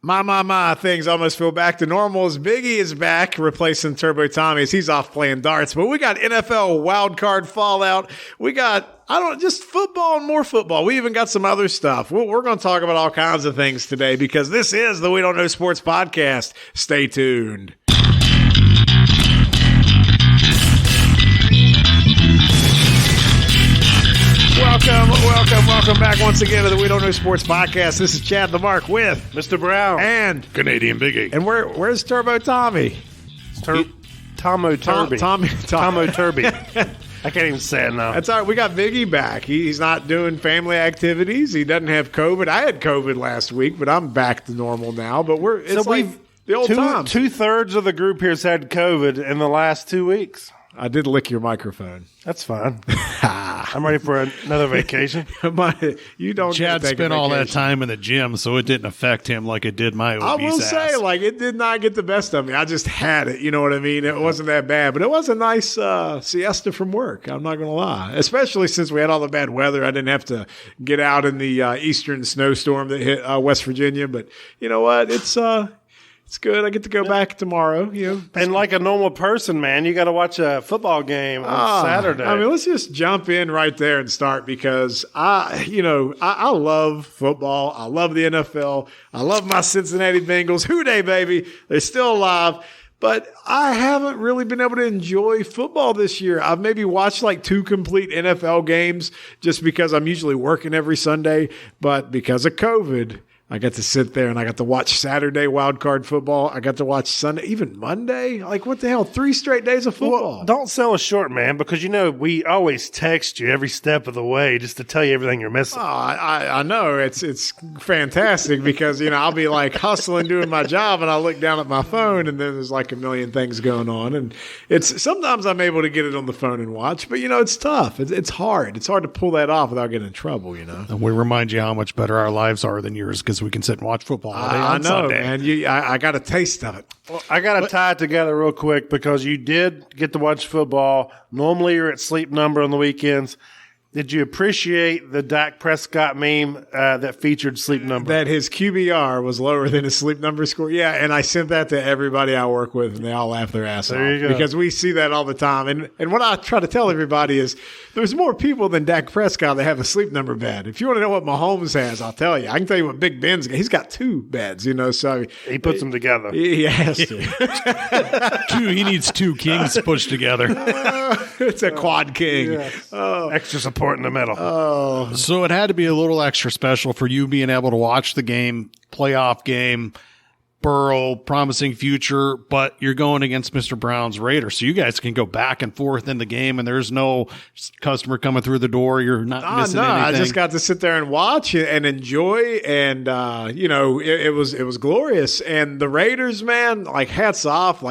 My, things almost feel back to normal as Biggie is back, replacing Turbo Tommy as he's off playing darts. But we got NFL wildcard fallout. We got, just football and more football. We even got some other stuff. We're going to talk about all kinds of things today because this is the We Don't Know Sports podcast. Stay tuned. Welcome back once again to the We Don't Know Sports podcast. This is Chadthemark with Mr. Brown and Canadian Biggie. And where's Turbo Tommy? Tomo Turby. Tomo Turby. I can't even say it now. That's all right. We got Biggie back. He's not doing family activities. He doesn't have COVID. I had COVID last week, but I'm back to normal now. But it's like the old times. 2/3 of the group here's had COVID in the last 2 weeks. I did lick your microphone. That's fine. I'm ready for another vacation. You don't. Chad spent all that time in the gym, so it didn't affect him like it did my obese I will ass. say, it did not get the best of me. I just had it. You know what I mean? It wasn't that bad, but it was a nice siesta from work. I'm not going to lie. Especially since we had all the bad weather. I didn't have to get out in the eastern snowstorm that hit West Virginia. But you know what? It's good. I get to go back tomorrow. And like a normal person, man, you got to watch a football game on Saturday. I mean, let's just jump in right there and start because I love football. I love the NFL. I love my Cincinnati Bengals. Hoo-day, baby. They're still alive. But I haven't really been able to enjoy football this year. I've maybe watched 2 complete NFL games just because I'm usually working every Sunday. But because of COVID, I got to sit there and I got to watch Saturday wild card football. I got to watch Sunday, even Monday. What the hell? 3 straight days of football. Well, don't sell us short, man, because we always text you every step of the way just to tell you everything you're missing. Oh, I know. It's fantastic because, I'll be hustling doing my job and I look down at my phone and then there's a million things going on. And sometimes I'm able to get it on the phone and watch, but, it's tough. It's hard. It's hard to pull that off without getting in trouble, And we remind you how much better our lives are than yours because we can sit and watch football all day on Sunday. Man. I got a taste of it. Well, I got to tie it together real quick because you did get to watch football. Normally you're at Sleep Number on the weekends. Did you appreciate the Dak Prescott meme that featured Sleep Number? That his QBR was lower than his Sleep Number score? Yeah, and I sent that to everybody I work with, and they all laugh their ass off. There you go. Because we see that all the time. And what I try to tell everybody is there's more people than Dak Prescott that have a Sleep Number bed. If you want to know what Mahomes has, I'll tell you. I can tell you what Big Ben's got. He's got 2 beds, so. He puts them together. He has to. He needs 2 kings pushed together. It's a quad king. Yes. Extra support in the middle. Oh. So it had to be a little extra special for you being able to watch the game, playoff game, Burrow, promising future, but you're going against Mr. Brown's Raiders. So you guys can go back and forth in the game and there's no customer coming through the door. You're not missing anything. I just got to sit there and watch and enjoy. And, it was glorious. And the Raiders, man, hats off.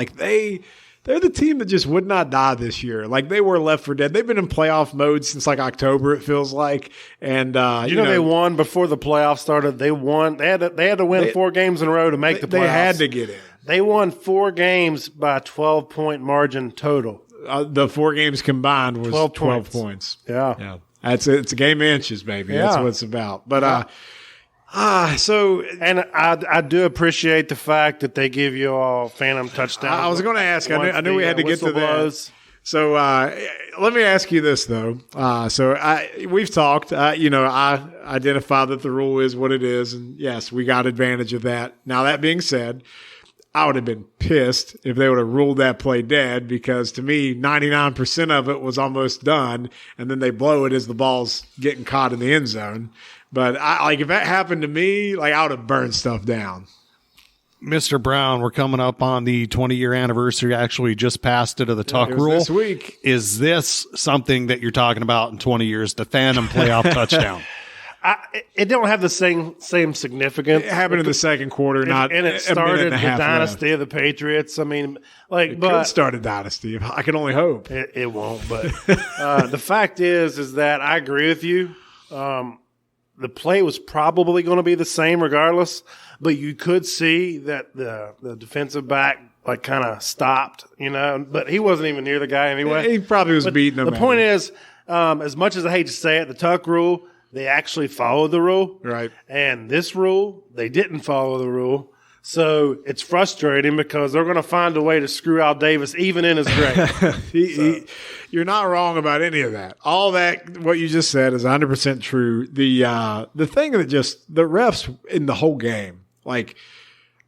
They're the team that just would not die this year. They were left for dead. They've been in playoff mode since October, it feels like. And they won before the playoffs started. They won. They had to win 4 games in a row to make the playoffs. They had to get in. They won 4 games by a 12-point margin total. The 4 games combined was 12 points. Yeah. It's a game of inches, baby. Yeah. That's what it's about. But and I do appreciate the fact that they give you all phantom touchdowns. I was going to ask. I knew we had to get to that. So let me ask you this though. We've talked. I identify that the rule is what it is, and yes, we got advantage of that. Now that being said, I would have been pissed if they would have ruled that play dead because to me, 99% of it was almost done, and then they blow it as the ball's getting caught in the end zone. But if that happened to me, I would have burned stuff down. Mr. Brown, we're coming up on the 20-year anniversary. Actually, just passed it of the Tuck rule this week. Is this something that you're talking about in 20 years? The phantom playoff touchdown. It don't have the same significance. It happened in the second quarter, and it started the dynasty of the Patriots. I mean, it could start a dynasty. I can only hope it won't. But the fact is that I agree with you. The play was probably going to be the same regardless, but you could see that the defensive back kind of stopped, but he wasn't even near the guy anyway. He probably was beating him. The point is, as much as I hate to say it, the Tuck rule, they actually followed the rule. Right. And this rule, they didn't follow the rule. So it's frustrating because they're going to find a way to screw Al Davis even in his grave. You're not wrong about any of that. All that, what you just said, is 100% true. The thing that the refs in the whole game, like,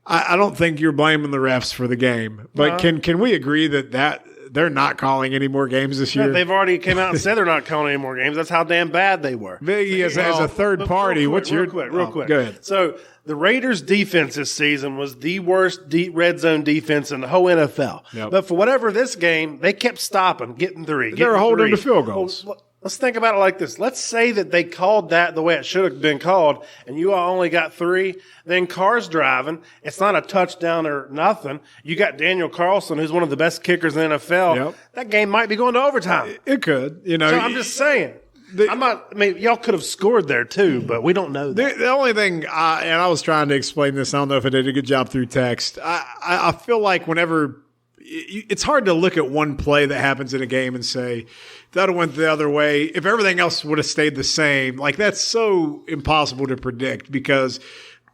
I don't think you're blaming the refs for the game, but can we agree that they're not calling any more games this year? They've already came out and said they're not calling any more games. That's how damn bad they were. Biggie, as a third party, real quick. Go ahead. So the Raiders' defense this season was the worst red zone defense in the whole NFL. Yep. But for whatever this game, they kept stopping, getting three. They were holding the field goals. Well, let's think about it like this. Let's say that they called that the way it should have been called, and you all only got three. Then Carr's driving. It's not a touchdown or nothing. You got Daniel Carlson, who's one of the best kickers in the NFL. Yep. That game might be going to overtime. It could. So I'm just saying. Y'all could have scored there too, but we don't know that. The only thing, and I was trying to explain this, I don't know if I did a good job through text. I feel like whenever it's hard to look at one play that happens in a game and say that went the other way. If everything else would have stayed the same, like that's so impossible to predict because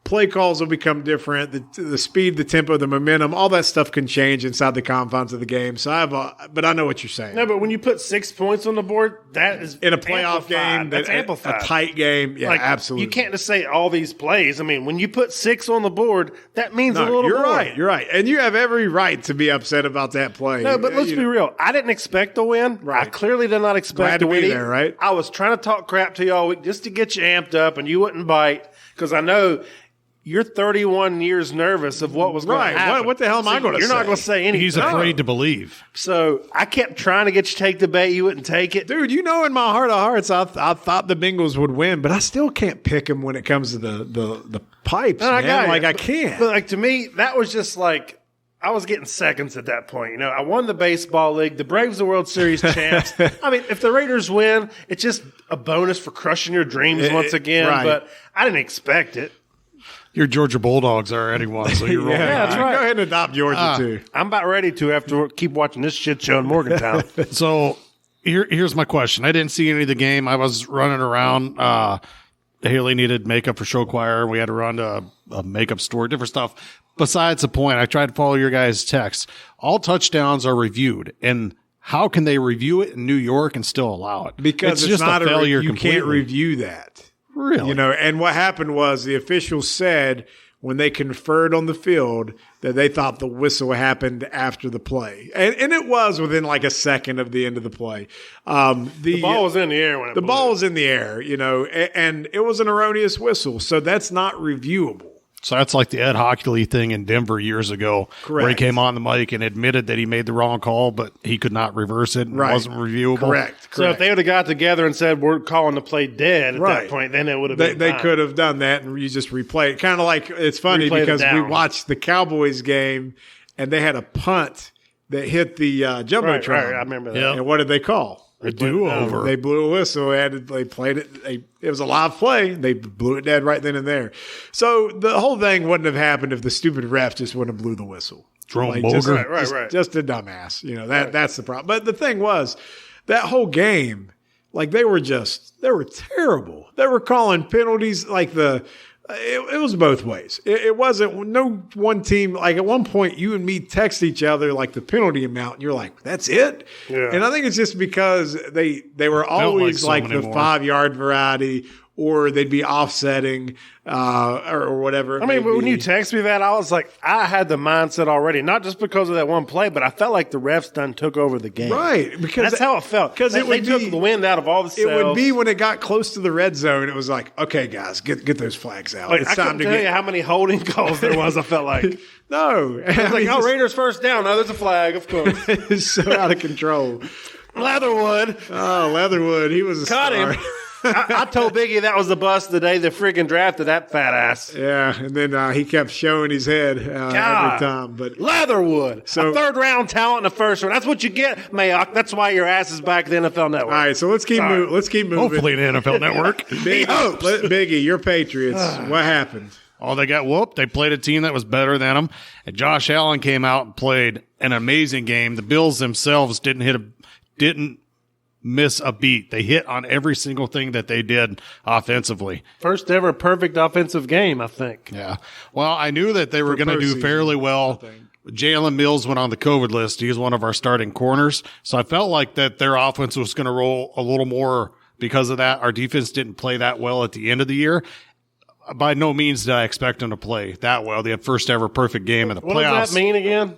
play calls will become different. The speed, the tempo, the momentum, all that stuff can change inside the confines of the game. So but I know what you're saying. No, but when you put 6 points on the board, that is in a playoff game, that's amplified. A tight game, yeah, absolutely. You can't just say all these plays. I mean, when you put 6 on the board, that means a little you're more. Right, you're right, and you have every right to be upset about that play. No, but let's be real. I didn't expect to win. Right. I clearly did not expect to win. Be there, right? I was trying to talk crap to you all week just to get you amped up, and you wouldn't bite because I know. You're 31 years nervous of what was going to happen. What the hell am I going to say? You're not going to say anything. He's afraid to believe. So I kept trying to get you to take the bet. You wouldn't take it. Dude, in my heart of hearts, I thought the Bengals would win, but I still can't pick them when it comes to the pipes, man. I can't. But to me, that was just like I was getting seconds at that point. I won the baseball league. The Braves are World Series champs. I mean, if the Raiders win, it's just a bonus for crushing your dreams once again. Right. But I didn't expect it. Your Georgia Bulldogs already won, so you're rolling. Yeah, that's right. Go ahead and adopt Georgia, too. I'm about ready to after keep watching this shit show in Morgantown. So here's my question. I didn't see any of the game. I was running around. Haley needed makeup for show choir. We had to run to a makeup store, different stuff. Besides the point, I tried to follow your guys' text. All touchdowns are reviewed, and how can they review it in New York and still allow it? Because it's just not a failure. You completely. can't review that. Really? And what happened was the officials said when they conferred on the field that they thought the whistle happened after the play. And it was within like a second of the end of the play. The ball was in the air when it The ball was in the air, and it was an erroneous whistle. So that's not reviewable. So that's like the Ed Hockley thing in Denver years ago, where he came on the mic and admitted that he made the wrong call, but he could not reverse it and it wasn't reviewable. Correct. So if they would have got together and said, we're calling the play dead at that point, then it would have been They fine. could have done that, and you just replay it. Kind of like, it's funny because we watched the Cowboys game, and they had a punt that hit the Jumbotron. Right, I remember that. And what did they call? A do-over. They blew a whistle. They played it. It was a live play. They blew it dead right then and there. So the whole thing wouldn't have happened if the stupid ref just wouldn't have blew the whistle. Jerome Boger. Just a dumbass. That's the problem. But the thing was, that whole game, like they were terrible. They were calling penalties like it was both ways. It wasn't no one team. Like at one point, you and me text each other like the penalty amount, and you're like, "That's it." Yeah. And I think it's just because they were always like the 5-yard variety, or they'd be offsetting or whatever. I mean, when you text me that, I was like, I had the mindset already, not just because of that one play, but I felt like the refs done took over the game. Right. Because that's how it felt. Because they took the wind out of all the sails. It would be when it got close to the red zone, it was like, okay, guys, get those flags out. It's time to tell you how many holding calls there was, I felt like. No. I was like, Raiders first down. No, there's a flag, of course. It's so out of control. Leatherwood. Oh, Leatherwood. He was a Cut star. him. I told Biggie that was the bust the day they freaking drafted that fat ass. Yeah, and then he kept showing his head every time. But Leatherwood, a third-round talent in the first round. That's what you get, Mayock. That's why your ass is back at the NFL Network. All right, so let's keep moving. Hopefully the NFL Network. Biggie, your Patriots. What happened? Oh, they got whooped. They played a team that was better than them. And Josh Allen came out and played an amazing game. The Bills themselves didn't miss a beat. They hit on every single thing that they did offensively. First ever perfect offensive game, I think. Yeah. Well, I knew that they were going to do fairly well. Jalen Mills went on the COVID list. He's one of our starting corners. So I felt like that their offense was going to roll a little more because of that. Our defense didn't play that well at the end of the year. By no means did I expect them to play that well. They had first ever perfect game in the playoffs. What does that mean again?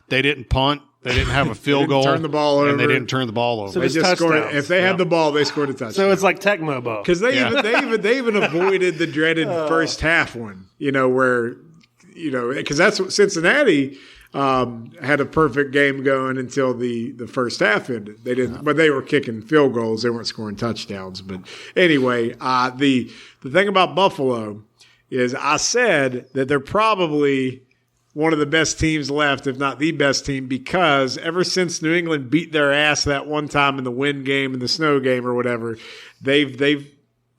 They didn't punt. They didn't have a field goal. Turn the ball over. And they didn't turn the ball over. So they just scored it. If they had the ball, they scored a touchdown. So it's like Tecmo Bowl. Because they even avoided the dreaded first half one, where, because that's what Cincinnati had a perfect game going until the first half ended. They didn't, but they were kicking field goals. They weren't scoring touchdowns. But anyway, the thing about Buffalo is I said that they're probably one of the best teams left, if not the best team, because ever since New England beat their ass that one time in the wind game and the snow game or whatever, they've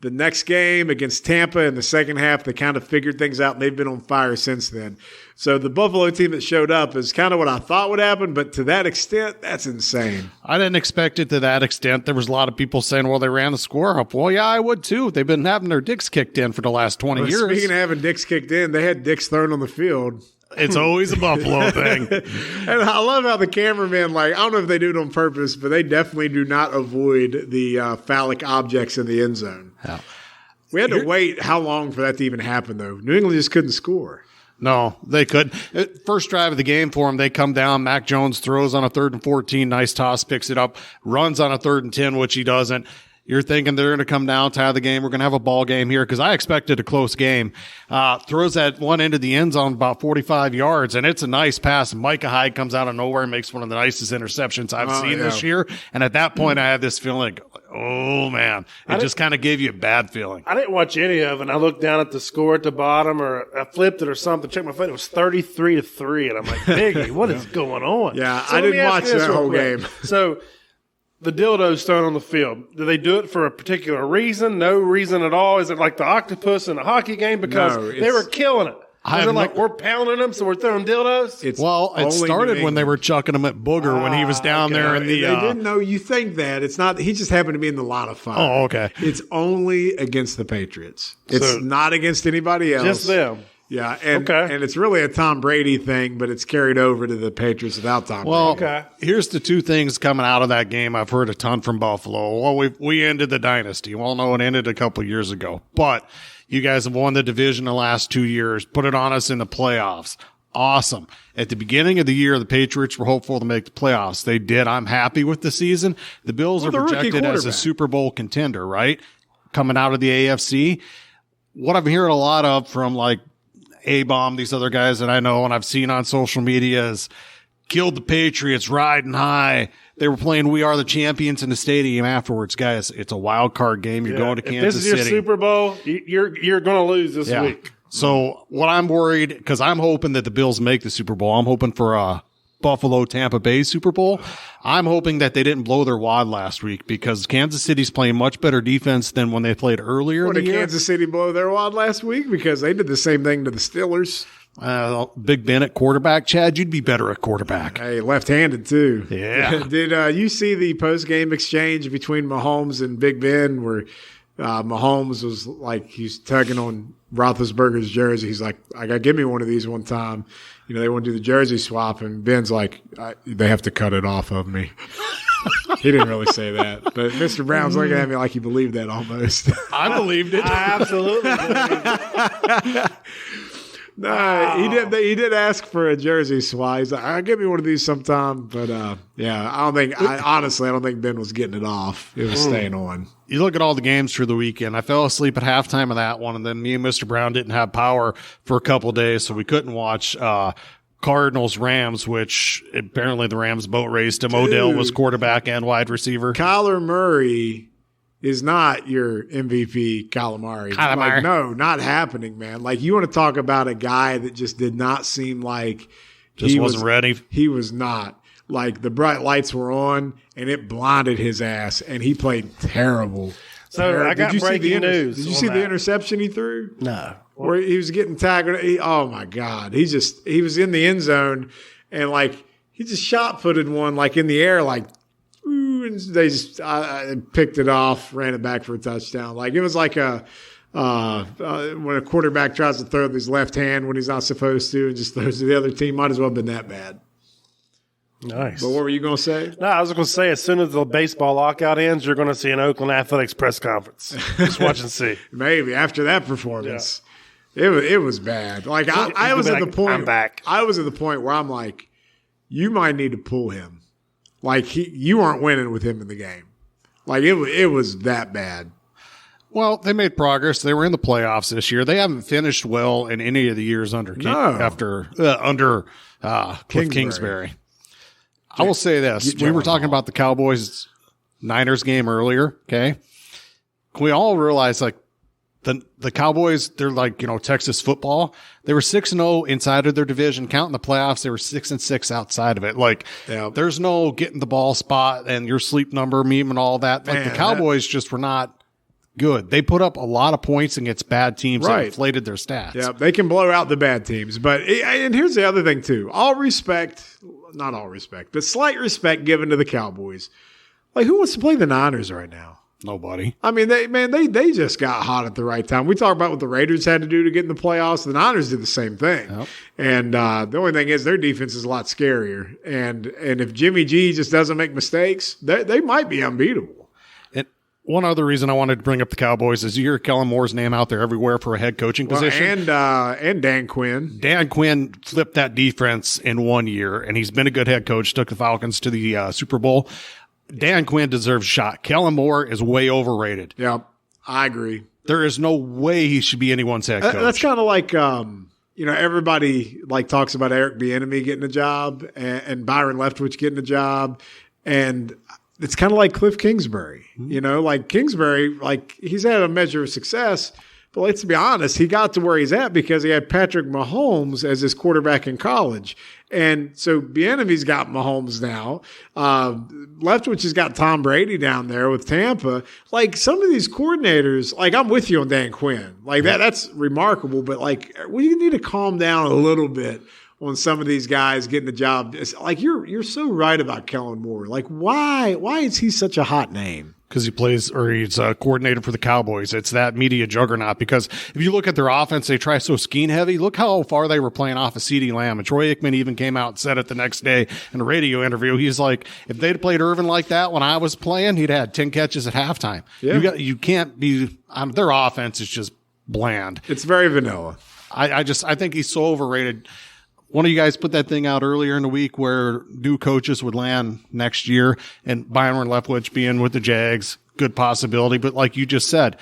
the next game against Tampa in the second half, they kind of figured things out, and they've been on fire since then. So the Buffalo team that showed up is kind of what I thought would happen, but to that extent, that's insane. I didn't expect it to that extent. There was a lot of people saying, well, they ran the score up. Well, yeah, I would too. They've been having their dicks kicked in for the last 20 years. Speaking of having dicks kicked in, they had dicks thrown on the field. It's always a Buffalo thing. And I love how the cameraman, I don't know if they do it on purpose, but they definitely do not avoid the phallic objects in the end zone. Yeah. We had to wait how long for that to even happen, though. New England just couldn't score. No, they couldn't. First drive of the game for them, they come down. Mac Jones throws on a 3rd and 14. Nice toss, picks it up, runs on a 3rd and 10, which he doesn't. You're thinking they're going to come down, tie the game. We're going to have a ball game here because I expected a close game. Throws at one end of the end zone about 45 yards, and it's a nice pass. Micah Hyde comes out of nowhere and makes one of the nicest interceptions I've seen this year. And at that point, I had this feeling, oh, man. It just kind of gave you a bad feeling. I didn't watch any of it. I looked down at the score at the bottom, or I flipped it or something, checked my phone. It was 33-3, and I'm like, Biggie, what is going on? Yeah, so I didn't watch that whole game. So the dildos thrown on the field, do they do it for a particular reason? No reason at all? Is it like the octopus in a hockey game? Because they were killing it. They're like, we're pounding them, so we're throwing dildos? It started when they were chucking him at Booger when he was down there in the... They didn't know. You think that. It's not. He just happened to be in the line of fire. Oh, okay. It's only against the Patriots. It's not against anybody else. Just them. Yeah, and it's really a Tom Brady thing, but it's carried over to the Patriots without Tom Brady. Here's the two things coming out of that game. I've heard a ton from Buffalo. Well, we ended the dynasty. Well, no, it ended a couple years ago. But you guys have won the division the last 2 years. Put it on us in the playoffs. Awesome. At the beginning of the year, the Patriots were hopeful to make the playoffs. They did. I'm happy with the season. The Bills are projected as a Super Bowl contender, right? Coming out of the AFC. What I'm hearing a lot of from A-Bomb, these other guys that I know and I've seen on social media is killed the Patriots riding high. They were playing We Are the Champions in the stadium afterwards. Guys, it's a wild card game. You're going to Kansas City. If this is your Super Bowl, you're going to lose this week. So what I'm worried, because I'm hoping that the Bills make the Super Bowl. I'm hoping for a Buffalo-Tampa Bay Super Bowl. I'm hoping that they didn't blow their wad last week because Kansas City's playing much better defense than when they played earlier in the year. Did Kansas City blow their wad last week? Because they did the same thing to the Steelers. Big Ben at quarterback. Chad, you'd be better at quarterback. Hey, left-handed too. Yeah. Did you see the post-game exchange between Mahomes and Big Ben where Mahomes was he's tugging on Roethlisberger's jersey? He's like, I got to give me one of these one time. They want to do the jersey swap, and Ben's like, they have to cut it off of me. He didn't really say that, but Mr. Brown's looking at me like he believed that almost. I believed it. I absolutely believed it. No, wow. He did ask for a jersey swap. He's like, I'll give me one of these sometime. But honestly, I don't think Ben was getting it off. It was staying on. You look at all the games through the weekend. I fell asleep at halftime of that one, and then me and Mr. Brown didn't have power for a couple of days, so we couldn't watch Cardinals Rams, which apparently the Rams boat raced him. Odell was quarterback and wide receiver. Kyler Murray is not your MVP calamari. No, not happening, man. You want to talk about a guy that just did not seem like he wasn't ready. He was not. The bright lights were on, and it blinded his ass, and he played terrible. So I got breaking news. Did you see the interception he threw? No. Where he was getting tackled. Oh, my God. He was in the end zone, and, he just shot-footed one, in the air, and they just picked it off, ran it back for a touchdown. Like, it was like when a quarterback tries to throw with his left hand when he's not supposed to and just throws to the other team. Might as well have been that bad. Nice. But what were you going to say? No, I was going to say, as soon as the baseball lockout ends, you're going to see an Oakland Athletics press conference. Just watch and see. Maybe after that performance, it was bad. Like, I was at the point. I'm back. I was at the point where I'm like, you might need to pull him. Like, you aren't winning with him in the game. Like, it was that bad. Well, they made progress. They were in the playoffs this year. They haven't finished well in any of the years under Cliff Kingsbury. I will say this. We were talking about the Cowboys-Niners game earlier, okay? We all realize, like, the Cowboys, they're like, Texas football. They were 6-0 inside of their division. Counting the playoffs, they were 6-6 outside of it. Like, there's no getting the ball spot and your sleep number meme and all that. Like, the Cowboys just were not good. They put up a lot of points against bad teams that inflated their stats. Yeah, they can blow out the bad teams. And here's the other thing, too. Not all respect, but slight respect given to the Cowboys. Like, who wants to play the Niners right now? Nobody. I mean, they just got hot at the right time. We talk about what the Raiders had to do to get in the playoffs. The Niners did the same thing. Yep. And the only thing is their defense is a lot scarier. And if Jimmy G just doesn't make mistakes, they might be unbeatable. One other reason I wanted to bring up the Cowboys is you hear Kellen Moore's name out there everywhere for a head coaching position. And Dan Quinn. Dan Quinn flipped that defense in 1 year, and he's been a good head coach, took the Falcons to the Super Bowl. Dan Quinn deserves a shot. Kellen Moore is way overrated. Yeah, I agree. There is no way he should be anyone's head coach. That's kind of like everybody like talks about Eric Bieniemy getting a job and Byron Leftwich getting a job, and it's kind of like Cliff Kingsbury. Like Kingsbury, like he's had a measure of success, but let's be honest, he got to where he's at because he had Patrick Mahomes as his quarterback in college. And so Bieniemy's got Mahomes now. Leftwich has got Tom Brady down there with Tampa. Like some of these coordinators, like I'm with you on Dan Quinn. Like that's remarkable, but like we need to calm down a little bit on some of these guys getting the job. It's like you're so right about Kellen Moore. Like why is he such a hot name? Because he's a coordinator for the Cowboys. It's that media juggernaut. Because if you look at their offense, they try so scheme heavy. Look how far they were playing off of CeeDee Lamb. And Troy Aikman even came out and said it the next day in a radio interview. He's like, if they'd played Irvin like that when I was playing, he'd had 10 catches at halftime. Yeah. You can't be their offense is just bland. It's very vanilla. I think he's so overrated. One of you guys put that thing out earlier in the week where new coaches would land next year, and Byron Leftwich being with the Jags, good possibility. But like you just said,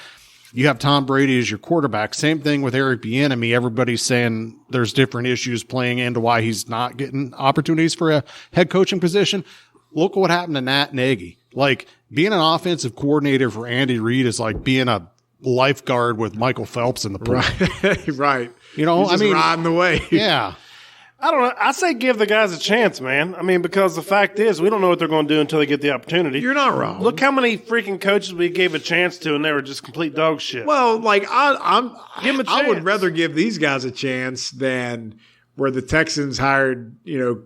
you have Tom Brady as your quarterback. Same thing with Eric Bieniemy. Everybody's saying there's different issues playing into why he's not getting opportunities for a head coaching position. Look what happened to Matt Nagy. Like being an offensive coordinator for Andy Reid is like being a lifeguard with Michael Phelps in the pool. Right. Riding the wave. Yeah. I don't know. I say give the guys a chance, man. I mean, because the fact is, we don't know what they're going to do until they get the opportunity. You're not wrong. Look how many freaking coaches we gave a chance to, and they were just complete dog shit. Well, like give them a chance. I would rather give these guys a chance than where the Texans hired,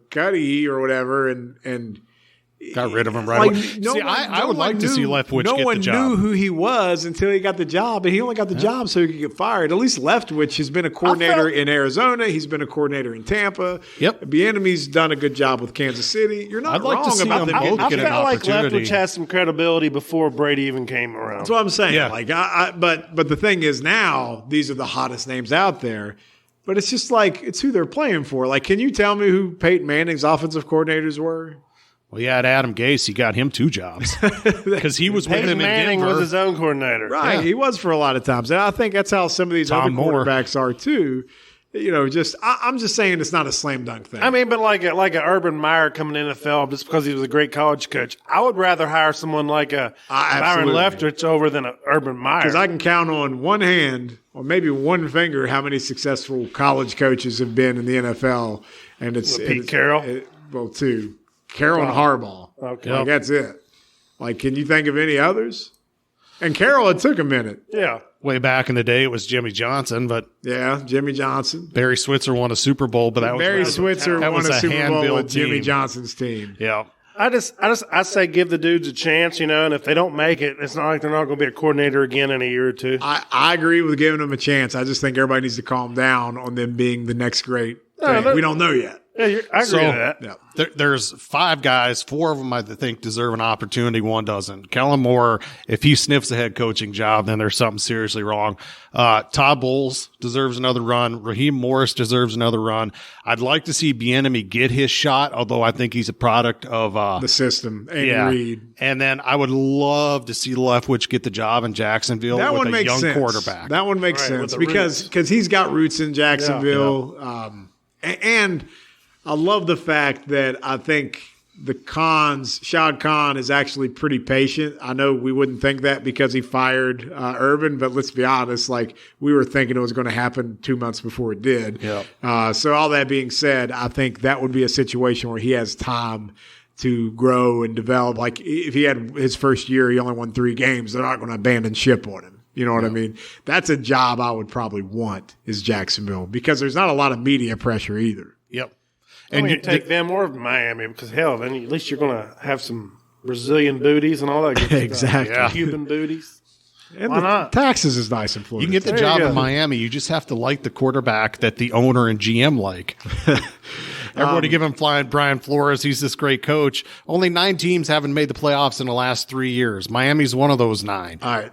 Cuddy or whatever, and got rid of him right away. I would like to see Leftwich get the job. No one knew who he was until he got the job, and he only got the job so he could get fired. At least Leftwich has been a coordinator in Arizona. He's been a coordinator in Tampa. Yep. Bieniemy's done a good job with Kansas City. You're not wrong about them. I felt like Leftwich has some credibility before Brady even came around. That's what I'm saying. Yeah. Like, but the thing is now these are the hottest names out there. But it's just like it's who they're playing for. Like, can you tell me who Peyton Manning's offensive coordinators were? Well, you had Adam Gase. He got him 2 jobs because he was with him in Manning Denver. was his own coordinator. Right. Yeah. He was for a lot of times. And I think that's how some of these other quarterbacks are too. I'm just saying it's not a slam dunk thing. I mean, but like a Urban Meyer coming in the NFL just because he was a great college coach, I would rather hire someone like a Byron Leftwich over than a Urban Meyer. Because I can count on one hand or maybe one finger how many successful college coaches have been in the NFL. And it's Pete Carroll. 2. Carroll and Harbaugh. Okay. Like, that's it. Like, can you think of any others? And Carroll, it took a minute. Yeah. Way back in the day, it was Jimmy Johnson, but yeah, Jimmy Johnson. Barry Switzer won a Super Bowl, but that Barry Switzer won a Super Bowl with Jimmy Johnson's team. Yeah. I say give the dudes a chance, and if they don't make it, it's not like they're not going to be a coordinator again in a year or two. I agree with giving them a chance. I just think everybody needs to calm down on them being the next great thing. We don't know yet. Yeah, I agree with that. Yeah. There's 5 guys, 4 of them I think deserve an opportunity, 1 doesn't. Kellen Moore, if he sniffs a head coaching job, then there's something seriously wrong. Todd Bowles deserves another run. Raheem Morris deserves another run. I'd like to see Bieniemy get his shot, although I think he's a product of the system. Andy Reid. And then I would love to see Leftwich get the job in Jacksonville with a young quarterback. That one makes sense because he's got roots in Jacksonville. Yeah. And I love the fact that I think Shad Khan is actually pretty patient. I know we wouldn't think that because he fired Urban, but let's be honest, we were thinking it was going to happen 2 months before it did. Yeah. So all that being said, I think that would be a situation where he has time to grow and develop. Like if he had his first year, he only won 3 games, they're not going to abandon ship on him. You know what I mean? That's a job I would probably want is Jacksonville because there's not a lot of media pressure either. Yep. And you take them or Miami because, hell, then at least you're going to have some Brazilian booties and all that good exactly. stuff. Yeah. Cuban booties. And why not? Taxes is nice in Florida. You can get the job in Miami. You just have to like the quarterback that the owner and GM like. Everybody give him Brian Flores. He's this great coach. Only 9 teams haven't made the playoffs in the last 3 years. Miami's one of those 9. All right.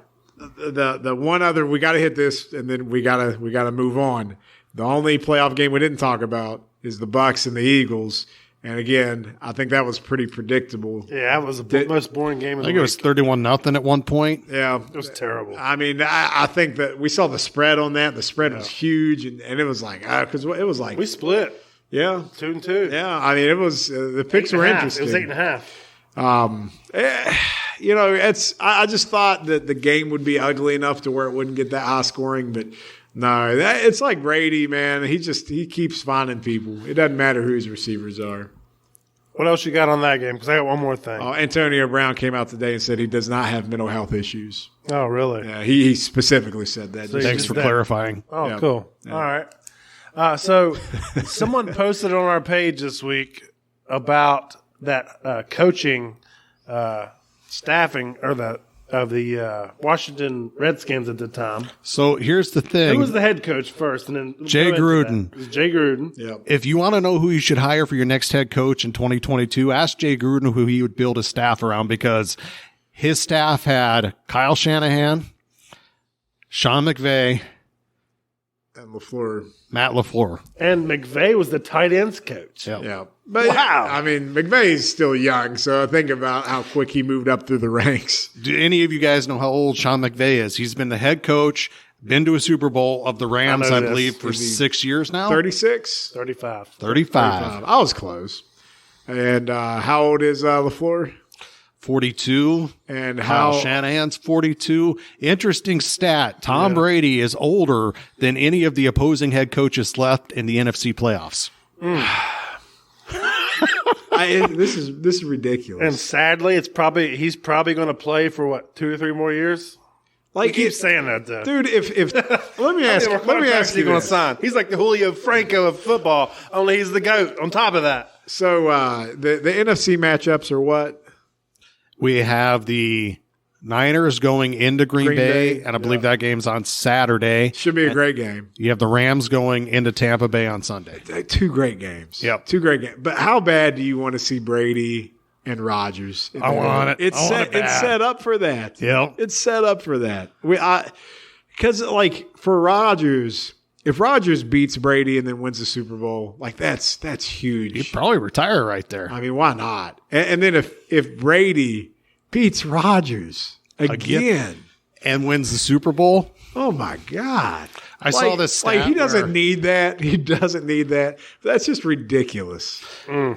The one other, we got to hit this, and then we gotta move on. The only playoff game we didn't talk about is the Bucs and the Eagles. And again, I think that was pretty predictable. Yeah, that was the most boring game of the week. I think it was 31-0 at one point. Yeah. It was terrible. I mean, I think that we saw the spread on that. The spread was huge, and it was because it was like. We split. Yeah. 2-2. Yeah. I mean, it was the picks were interesting. It was 8.5. I just thought that the game would be ugly enough to where it wouldn't get that high scoring, but no, it's like Brady, man. He keeps finding people. It doesn't matter who his receivers are. What else you got on that game? Because I got one more thing. Antonio Brown came out today and said he does not have mental health issues. Oh, really? Yeah, he specifically said that. So thanks for clarifying. Oh, yeah. Cool. Yeah. All right. So someone posted on our page this week about that coaching staffing or the Washington Redskins at the time. So here's the thing. Who was the head coach first? And then Jay Gruden. It was Jay Gruden. Yep. If you want to know who you should hire for your next head coach in 2022, ask Jay Gruden who he would build his staff around because his staff had Kyle Shanahan, Sean McVay, and Matt LaFleur. And McVay was the tight ends coach. Yep. Yeah. But, wow. I mean, McVay's still young, so think about how quick he moved up through the ranks. Do any of you guys know how old Sean McVay is? He's been the head coach, been to a Super Bowl of the Rams, I believe, for 6 years now. 36? 35. 35. I was close. And how old is LaFleur? 42. And Kyle Shanahan's 42. Interesting stat. Tom Brady is older than any of the opposing head coaches left in the NFC playoffs. This is ridiculous. And sadly, he's probably going to play for 2 or 3 more years. Like keep saying that, though, dude. If let me ask you going to sign. He's like the Julio Franco of football, only he's the GOAT. On top of that, so the NFC matchups are what? We have the Niners going into Green Bay, and I believe that game's on Saturday. Should be a great game. You have the Rams going into Tampa Bay on Sunday. 2 great games. Yep. 2 great games. But how bad do you want to see Brady and Rodgers? I want it. It's set up for that. Yep. It's set up for that. Because for Rodgers, if Rodgers beats Brady and then wins the Super Bowl, that's huge. He'd probably retire right there. I mean, why not? And then if Brady beats Rodgers again and wins the Super Bowl, oh my God! I saw this stat he doesn't need that. He doesn't need that. That's just ridiculous.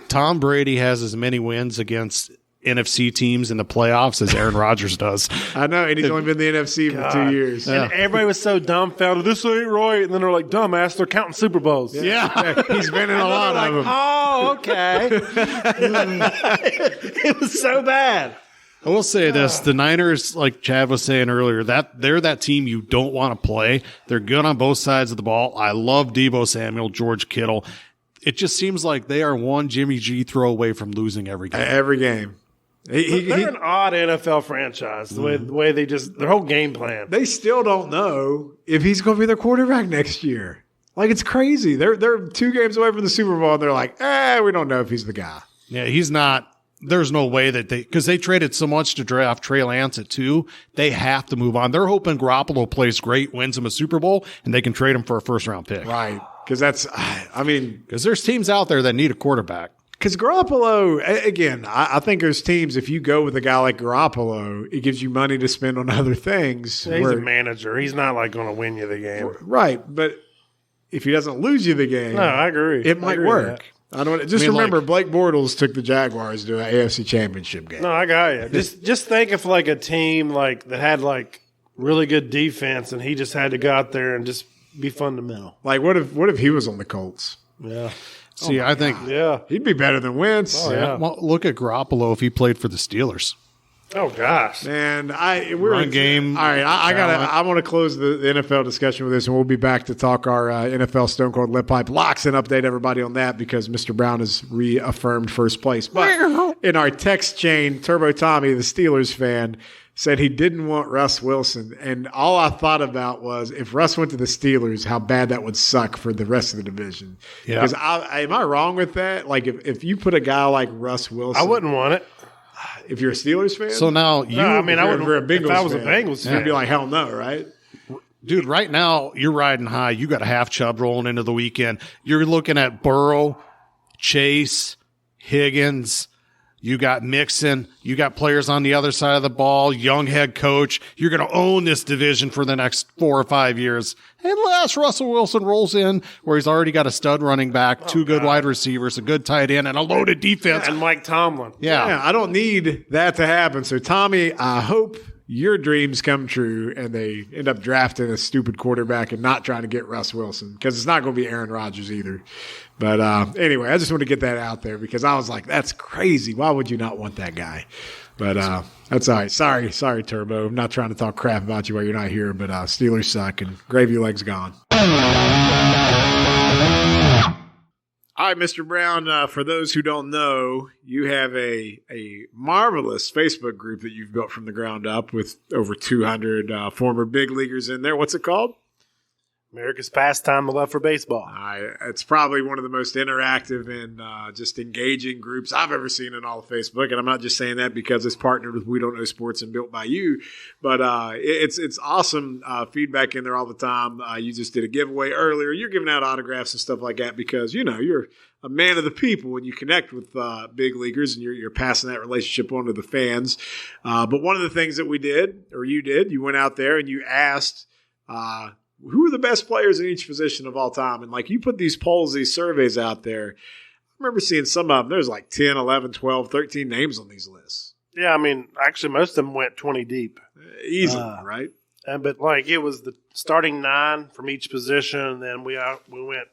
Tom Brady has as many wins against NFC teams in the playoffs as Aaron Rodgers does. I know, and he's only been in the NFC for 2 years. And everybody was so dumbfounded. This ain't right. And then they're like, dumbass, they're counting Super Bowls. Yeah. He's been in a lot of them. Oh, okay. It was so bad. I will say this. The Niners, like Chad was saying earlier, they're that team you don't want to play. They're good on both sides of the ball. I love Deebo Samuel, George Kittle. it just seems like they are one Jimmy G throw away from losing every game. Every game. They're an odd NFL franchise, the way they just – their whole game plan. They still don't know if he's going to be their quarterback next year. Like, it's crazy. They're 2 games away from the Super Bowl, and they're like, we don't know if he's the guy. Yeah, he's not – there's no way that because they traded so much to draft Trey Lance at 2, they have to move on. They're hoping Garoppolo plays great, wins him a Super Bowl, and they can trade him for a first-round pick. Right, because because there's teams out there that need a quarterback. Because Garoppolo, again, I think there's teams, if you go with a guy like Garoppolo, it gives you money to spend on other things. Yeah, he's a manager. He's not like going to win you the game. Right, but if he doesn't lose you the game, no, I agree. It might work. Remember, Blake Bortles took the Jaguars to an AFC Championship game. No, I got you. Just think of like a team like that had like really good defense, and he just had to go out there and just be fundamental. Like what if he was on the Colts? Yeah. See, I think he'd be better than Wentz. Oh, yeah. Well, look at Garoppolo if he played for the Steelers. Oh gosh, man! Run game. All right, I want to close the NFL discussion with this, and we'll be back to talk our NFL Stone Cold Lead Pipe locks and update everybody on that because Mr. Brown has reaffirmed first place. But in our text chain, Turbo Tommy, the Steelers fan, said he didn't want Russ Wilson, and all I thought about was if Russ went to the Steelers, how bad that would suck for the rest of the division. Yeah. Because am I wrong with that? Like if you put a guy like Russ Wilson, I wouldn't want it. If you're a Steelers fan? So now I wouldn't. If you're a Bengals if I was fan, a Bengals fan, you'd be like, hell no, right? Dude, right now you're riding high. You got a half Chubb rolling into the weekend. You're looking at Burrow, Chase, Higgins. You got Mixon. You got players on the other side of the ball, young head coach. You're going to own this division for the next 4 or 5 years. Unless Russell Wilson rolls in where he's already got a stud running back, 2 good wide receivers, a good tight end, and a loaded defense. And Mike Tomlin. Yeah, I don't need that to happen. So, Tommy, I hope your dreams come true and they end up drafting a stupid quarterback and not trying to get Russ Wilson because it's not going to be Aaron Rodgers either. But anyway, I just want to get that out there because I was like, that's crazy. Why would you not want that guy? But that's all right. Sorry, Turbo. I'm not trying to talk crap about you while you're not here, but Steelers suck and gravy leg's gone. All right, Mr. Brown, for those who don't know, you have a marvelous Facebook group that you've built from the ground up with over 200 former big leaguers in there. What's it called? America's Pastime, the love for baseball. It's probably one of the most interactive and just engaging groups I've ever seen in all of Facebook. And I'm not just saying that because it's partnered with We Don't Know Sports and built by you. But it's awesome feedback in there all the time. You just did a giveaway earlier. You're giving out autographs and stuff like that because, you're a man of the people when you connect with big leaguers and you're passing that relationship on to the fans. But one of the things that you went out there and you asked who are the best players in each position of all time? And like you put these polls, these surveys out there. I remember seeing some of them. There's like 10, 11, 12, 13 names on these lists. Yeah, I mean, actually most of them went 20 deep. Easily, right? But like it was the starting 9 from each position. And then we went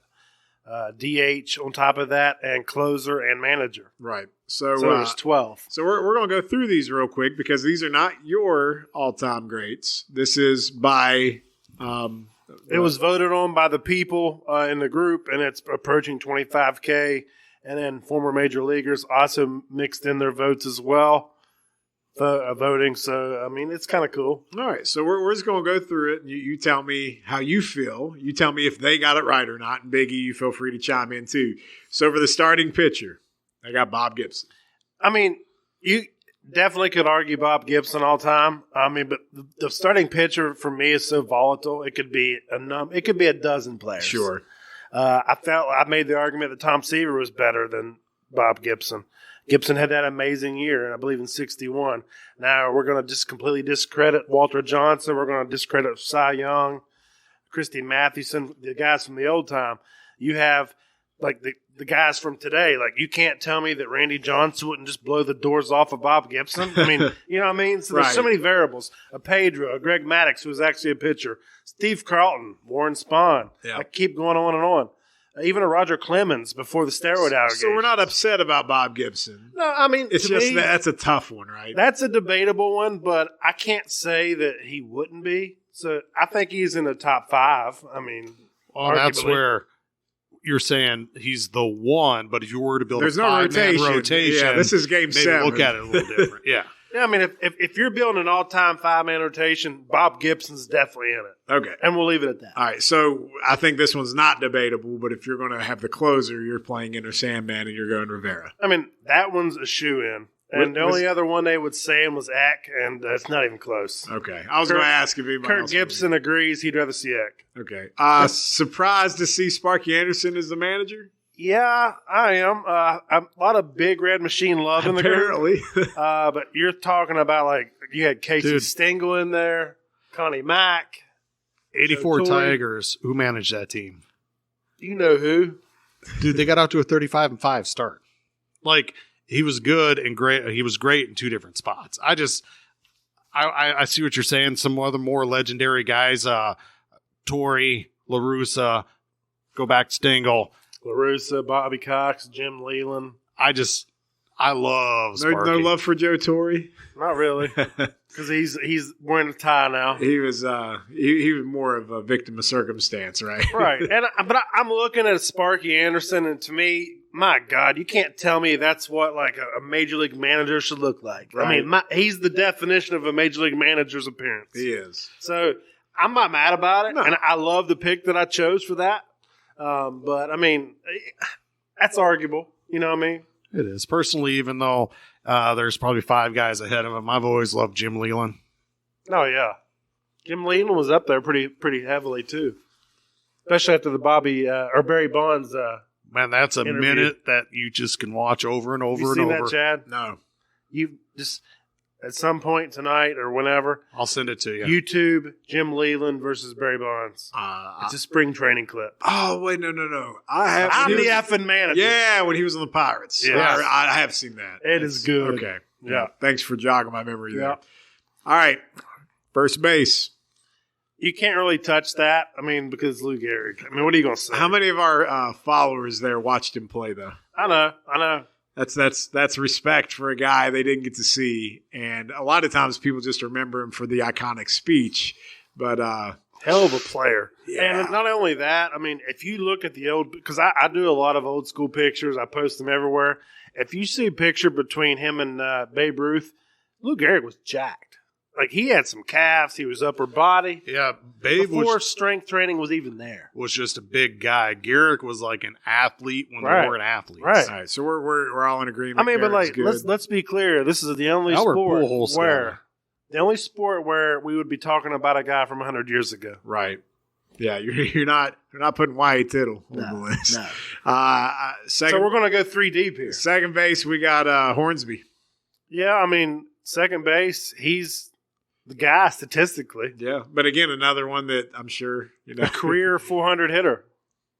DH on top of that and closer and manager. Right. So it was 12. So we're going to go through these real quick because these are not your all-time greats. This is by it was voted on by the people in the group, and it's approaching 25K. And then former major leaguers also mixed in their votes as well, voting. So, I mean, it's kind of cool. All right. So we're just going to go through it, and you tell me how you feel. You tell me if they got it right or not. And Biggie, you feel free to chime in too. So for the starting pitcher, I got Bob Gibson. I mean, you definitely could argue Bob Gibson all time. I mean, but the starting pitcher for me is so volatile. It could be a dozen players. Sure. I made the argument that Tom Seaver was better than Bob Gibson. Gibson had that amazing year, I believe in 61. Now we're going to just completely discredit Walter Johnson. We're going to discredit Cy Young, Christy Mathewson, the guys from the old time. You have like the guys from today. Like you can't tell me that Randy Johnson wouldn't just blow the doors off of Bob Gibson. I mean, you know what I mean? So there's so many variables. A Pedro, a Greg Maddux, who was actually a pitcher, Steve Carlton, Warren Spahn. Yeah. I keep going on and on. Even a Roger Clemens before the steroid allegations. So we're not upset about Bob Gibson. No, I mean, it's just that's a tough one, right? That's a debatable one, but I can't say that he wouldn't be. So I think he's in the top 5. I mean, well, that's where you're saying he's the one, but if you were to build There's a no five-man rotation, Yeah, this is game maybe 7. look at it a little different. Yeah. Yeah, I mean, if you're building an all-time 5-man rotation, Bob Gibson's definitely in it. Okay. And we'll leave it at that. All right, so I think this one's not debatable, but if you're going to have the closer, you're playing Enter Sandman and you're going Rivera. I mean, that one's a shoe-in. And the only other one they would say was Eck, and it's not even close. Okay. I was going to ask if anybody Kurt else Gibson agrees he'd rather see Eck. Okay. Surprised to see Sparky Anderson as the manager? Yeah, I am. A lot of Big Red Machine love in the group. Apparently. But you're talking about, like, you had Casey Stengel in there, Connie Mack. 84 Tigers. Who managed that team? You know who. Dude, they got out to a 35-5 start. Like, he was good and great. He was great in 2 different spots. I see what you're saying. Some other more legendary guys, Torrey, LaRussa, go back to Stengel. LaRussa, Bobby Cox, Jim Leland. I love Sparky. No love for Joe Torre? Not really, because he's wearing a tie now. He was he was more of a victim of circumstance, right? Right. But I'm looking at Sparky Anderson, and to me, my God, you can't tell me that's what like a major league manager should look like. Right. I mean, he's the definition of a major league manager's appearance. He is. So I'm not mad about it, and I love the pick that I chose for that. But I mean, that's arguable. You know what I mean? It is. Personally, even though there's probably 5 guys ahead of him, I've always loved Jim Leland. Oh, yeah. Jim Leland was up there pretty heavily, too. Especially after the Barry Bonds Man, that's a interview. minute that you just can watch over and over you and seen over. That, Chad? No. You just, at some point tonight or whenever, I'll send it to you. YouTube Jim Leland versus Barry Bonds. It's a spring training clip. Oh, wait, no. I'm the effing manager. Yeah, when he was on the Pirates. Yes. I have seen that. It is good. Okay. Yeah. Thanks for jogging my memory there. Yeah. All right. First base. You can't really touch that. I mean, because Lou Gehrig. I mean, what are you going to say? How many of our followers there watched him play, though? I know. That's respect for a guy they didn't get to see. And a lot of times people just remember him for the iconic speech. But hell of a player. Yeah. And not only that, I mean, if you look at the old – because I do a lot of old school pictures. I post them everywhere. If you see a picture between him and Babe Ruth, Lou Gehrig was jacked. Like, he had some calves. He was upper body. Yeah, Babe Before strength training was even there. was just a big guy. Garrick was like an athlete when they weren't athletes. Right. all right, so we're all in agreement. I mean, but Garrett's like, good. let's be clear. This is the only Albert sport Pujols where we would be talking about a guy from 100 years ago. Right. Yeah, you're not putting Wyatt Tittle on the list. No. Second, So we're going to go 3 deep here. second base, we got Hornsby. Yeah, I mean, second base, he's the guy statistically. Yeah, but again, another one that I'm sure A career 400 hitter.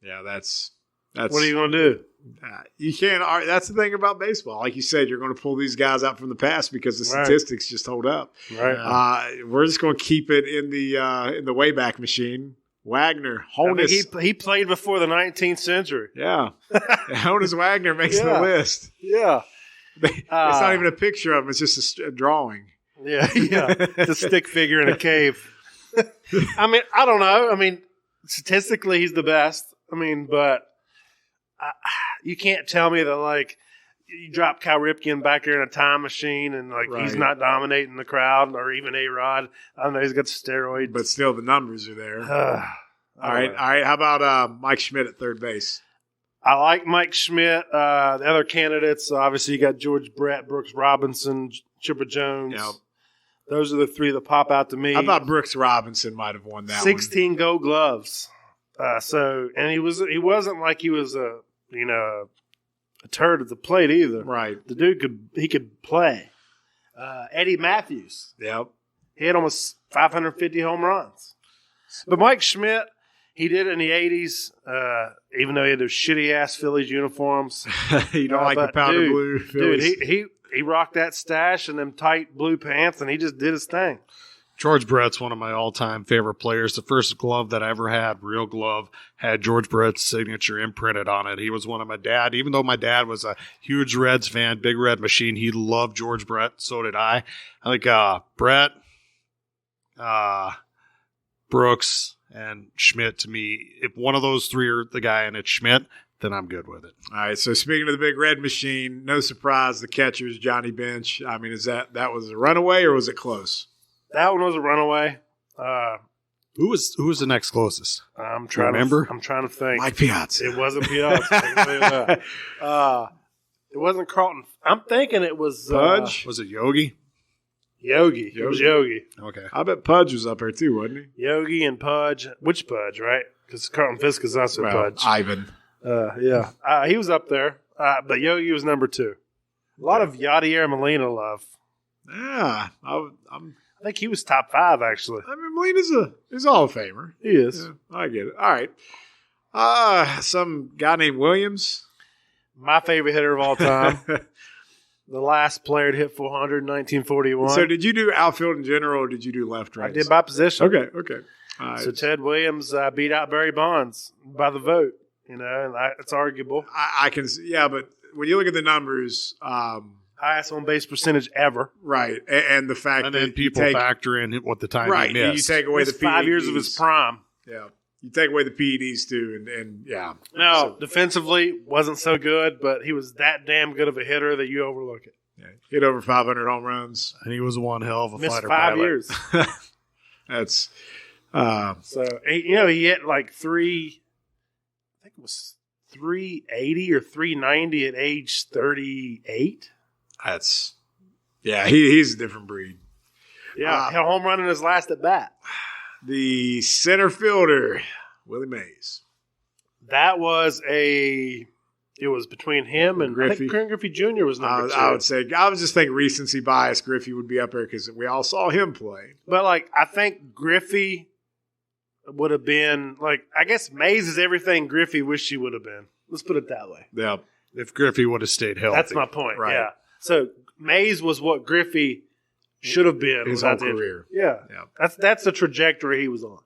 Yeah, that's. What are you going to do? You can't. That's the thing about baseball. Like you said, you're going to pull these guys out from the past because the Right. statistics just hold up. Right. We're just going to keep it in the Wayback Machine. Wagner, I mean, Honus. he played before the 19th century. Yeah, Honus Wagner makes the list. Yeah. It's not even a picture of him; it's just a drawing. Yeah. It's a stick figure in a cave. I mean, I don't know. I mean, statistically, he's the best. I mean, but you can't tell me that, like, you drop Cal Ripken back there in a time machine and, like, he's Right. not dominating the crowd, or even A-Rod. I don't know, he's got steroids. But still, the numbers are there. all All right. How about Mike Schmidt at third base? I like Mike Schmidt. The other candidates, obviously, you got George Brett, Brooks Robinson, Chipper Jones. Yep. Those are the 3 that pop out to me. I thought Brooks Robinson might have won that 16 Gold Gloves. And he wasn't like he was a turd at the plate either. one. Right. The dude could play. Eddie Matthews. Yep. He had almost 550 home runs. But Mike Schmidt, he did it in the 80s, even though he had those shitty-ass Phillies uniforms. You don't like the powder blue Phillies? Dude, he rocked that stash and them tight blue pants, and he just did his thing. George Brett's one of my all-time favorite players. The first glove that I ever had, real glove, had George Brett's signature imprinted on it. He was one of my dad. Even though my dad was a huge Reds fan, Big Red Machine, he loved George Brett. So did I. I think Brett, Brooks, And Schmidt, to me, if one of those three are the guy and it's Schmidt, then I'm good with it. All right, so speaking of the big red machine, no surprise, the catcher is Johnny Bench. I mean, that was a runaway or was it close? That one was a runaway. Who was the next closest? I'm trying to think. Mike Piazza. It wasn't Piazza. It wasn't Carlton. I'm thinking it was Pudge. Was it Yogi? Yogi. It was Yogi. Okay. I bet Pudge was up there too, wasn't he? Yogi and Pudge. Which Pudge, right? Because Carlton Fisk is also Pudge. Ivan. Yeah. He was up there, but Yogi was number 2. A lot of Yadier Molina love. Yeah, I think he was top 5, actually. I mean, Molina's he's a Hall of Famer. He is. Yeah, I get it. All right. Some guy named Williams. My favorite hitter of all time. The last player to hit 400 in 1941. So did you do outfield in general or did you do left, right? I did by position. Okay. All right. So Ted Williams beat out Barry Bonds by the vote. And it's arguable. I can see, yeah, but when you look at the numbers, highest on base percentage ever. Right, and the fact And that then people factor in what the time right, he missed. you take away the 5 PEDs. years of his prime. Yeah, you take away the PEDs too, and yeah. No, defensively wasn't so good, but he was that damn good of a hitter that you overlook it. Yeah, hit over 500 home runs. And he was one hell of a Missed fighter 5 pilot. years. That's so he hit like 380 or 390 at age 38. that's he's a different breed. Yeah, hit a home run in his last at bat. The center fielder, Willie Mays. That was it was between him and Griffey. I think Ken Griffey Jr. was number 2. I would say I was just thinking recency bias. Griffey would be up there because we all saw him play. But I think Griffey would have been I guess Mays is everything Griffey wished he would have been. Let's put it that way. Yeah, If Griffey would have stayed healthy. That's my point. Right. Yeah. So Mays was what Griffey should have been his whole without the career. Yeah. That's the trajectory he was on.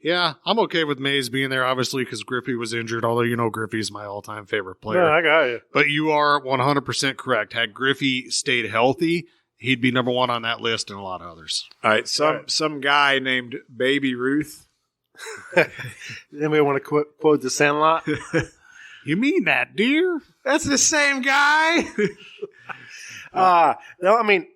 Yeah, I'm okay with Mays being there, obviously, because Griffey was injured, although, Griffey's my all-time favorite player. No, I got you. But you are 100% correct. Had Griffey stayed healthy, he'd be number 1 on that list and a lot of others. All right, some guy named Baby Ruth. Anybody want to quote the Sandlot? You mean that, dear? That's the same guy. No, I mean,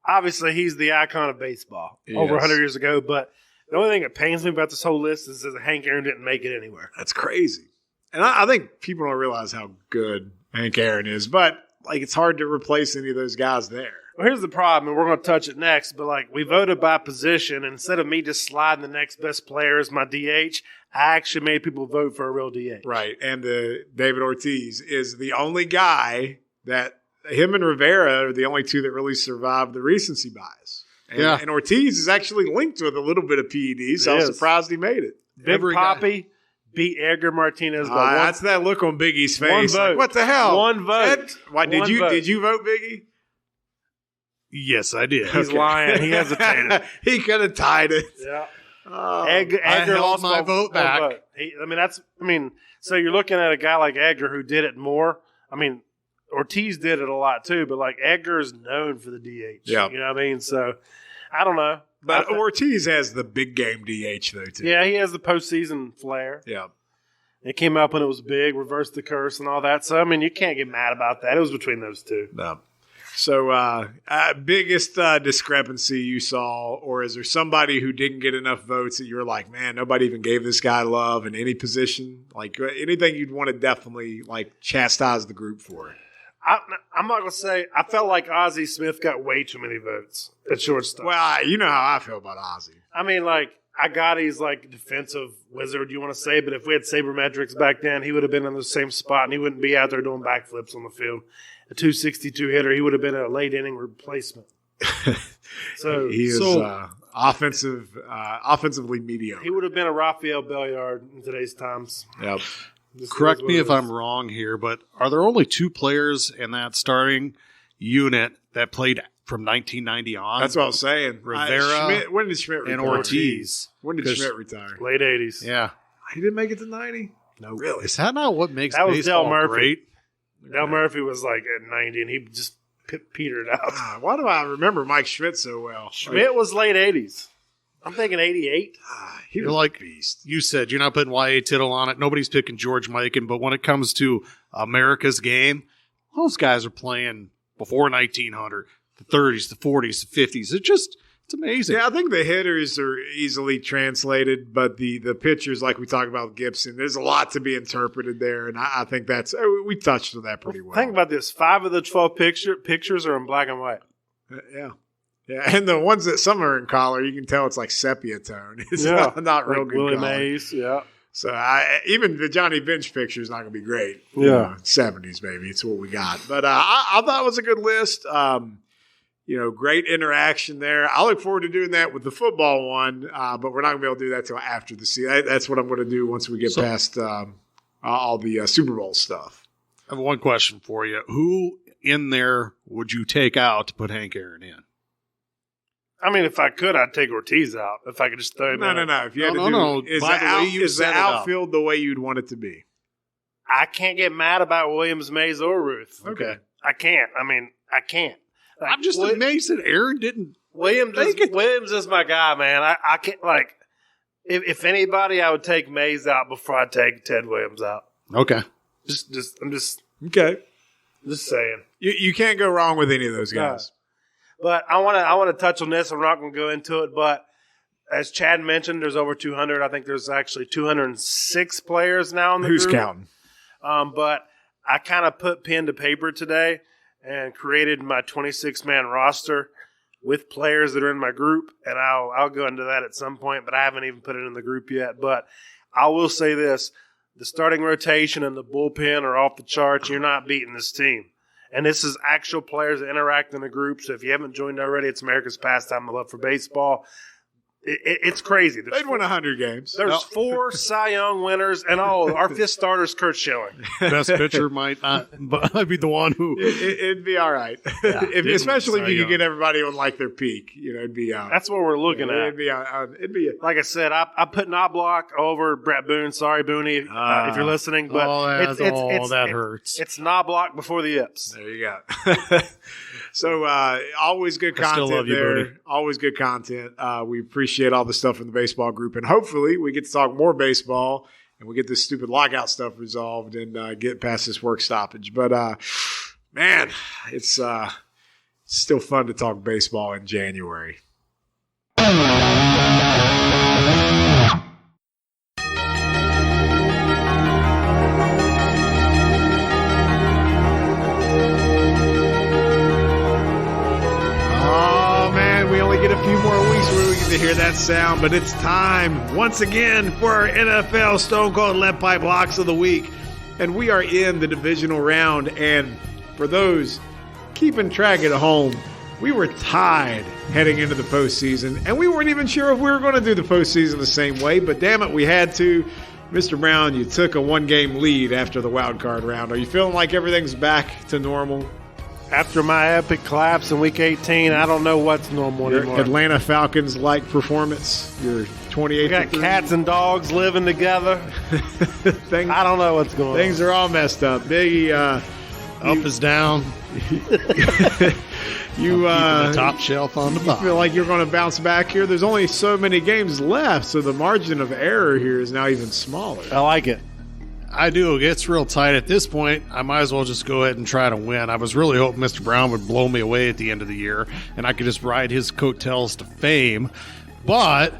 obviously he's the icon of baseball over 100 years ago, but the only thing that pains me about this whole list is that Hank Aaron didn't make it anywhere. That's crazy. And I think people don't realize how good Hank Aaron is, but it's hard to replace any of those guys there. Well, here's the problem, and we're going to touch it next, but we voted by position. And instead of me just sliding the next best player as my DH, I actually made people vote for a real DH. Right. And David Ortiz is the only guy that him and Rivera are the only two that really survived the recency bias. And Ortiz is actually linked with a little bit of PED, so I'm surprised he made it. Big Papi beat Edgar Martinez by one. That's that look on Biggie's face. One vote. What the hell? One vote. Did you vote Biggie? Yes, I did. He's lying. He hesitated. He could have tied it. Yeah. Edgar Edgar lost my vote back. Vote. So you're looking at a guy like Edgar who did it more. I mean, Ortiz did it a lot too, but Edgar is known for the DH. Yeah. You know what I mean? So I don't know. But Ortiz has the big game DH though too. Yeah, he has the postseason flair. Yeah. It came up when it was big, reversed the curse and all that. So, I mean, you can't get mad about that. It was between those two. No. So, biggest discrepancy you saw, or is there somebody who didn't get enough votes that you were like, man, nobody even gave this guy love in any position? Anything you'd want to definitely, chastise the group for? I'm not going to say – I felt like Ozzie Smith got way too many votes at shortstop. Well, you know how I feel about Ozzie. I mean, I got he's defensive wizard, you want to say, but if we had sabermetrics back then, he would have been in the same spot and he wouldn't be out there doing backflips on the field. A 262 hitter, he would have been a late inning replacement. So he is offensively mediocre. He would have been a Rafael Belliard in today's times. Yep. Correct me if I'm wrong here, but are there only 2 players in that starting unit that played from 1990 on? That's what I was saying. Rivera when did Schmidt retire? and Ortiz. When did Schmidt retire? Late 80s. Yeah. He didn't make it to 90? No. Really? Is that not what makes that was baseball Del Murphy. great? Del Murphy was at 90, and he just petered out. Why do I remember Mike Schmidt so well? Schmidt was late 80s. I'm thinking 88. He You're was like a beast. you said, you're not putting Y.A. Tittle on it. Nobody's picking George Mikan. But when it comes to America's game, those guys are playing before 1900, the 30s, the 40s, the 50s. It's amazing. Yeah, I think the hitters are easily translated, but the pitchers, like we talked about with Gibson, there's a lot to be interpreted there, and I think we touched on that pretty well. Think about this. 5 of the 12 pictures are in black and white. Yeah. Yeah, and the ones that some are in color, you can tell it's like sepia tone. It's not real like good Willie color. Mays, yeah. So even the Johnny Bench picture is not going to be great. Yeah. 70s maybe. It's what we got. But I thought it was a good list. Great interaction there. I look forward to doing that with the football one, but we're not going to be able to do that till after the season. That's what I'm going to do once we get past all the Super Bowl stuff. I have one question for you. Who in there would you take out to put Hank Aaron in? I mean, if I could, I'd take Ortiz out. If I could just throw him in. No. If you had is the outfield the way you'd want it to be? I can't get mad about Williams, Mays, or Ruth. Okay. I can't. I mean, I can't. Like, I'm just amazed that Aaron didn't. Williams is my guy, man. I can't, like, if anybody, I would take Mays out before I take Ted Williams out. Okay. I'm just saying. You can't go wrong with any of those guys. But I want to touch on this. I'm not going to go into it, but as Chad mentioned, there's over 200. I think there's actually 206 players now in the group. Who's counting? But I kind of put pen to paper today and created my 26-man roster with players that are in my group, and I'll go into that at some point, but I haven't even put it in the group yet. But I will say this. The starting rotation and the bullpen are off the charts. You're not beating this team. And this is actual players that interact in the group. So if you haven't joined already, it's America's Pastime, the love for baseball. It's crazy. They'd win 100 games. There's 4 Cy Young winners, and our 5th starter is Kurt Schilling. Best pitcher might not, but I'd be the one who. It'd be all right. Yeah, especially if you could get everybody on like their peak. It'd be. That's what we're looking at. It'd be. Like I said, I put Knobloch over Brett Boone. Sorry, Booney, if you're listening, but that hurts. It's Knobloch before the Ips. There you go. So always good content there. Booney. Always good content. We appreciate all the stuff in the baseball group, and hopefully we get to talk more baseball and we get this stupid lockout stuff resolved and get past this work stoppage. But man, it's still fun to talk baseball in January. Get a few more weeks where we get to hear that sound, but it's time once again for our NFL Stone Cold Lead Pipe Locks of the Week, and we are in the divisional round. And for those keeping track at home, we were tied heading into the postseason, and we weren't even sure if we were going to do the postseason the same way, but damn it, we had to. Mr. Brown, you took a 1-game lead after the wild card round. Are you feeling like everything's back to normal? After my epic collapse in Week 18, I don't know what's normal anymore. Atlanta Falcons-like performance. Your 28. We got cats and dogs living together. I don't know what's going on. Things are all messed up. Biggie, up is down. You the top shelf on the bottom. Feel like you're going to bounce back here? There's only so many games left, so the margin of error here is now even smaller. I like it. I do. It gets real tight at this point. I might as well just go ahead and try to win. I was really hoping Mr. Brown would blow me away at the end of the year, and I could just ride his coattails to fame. But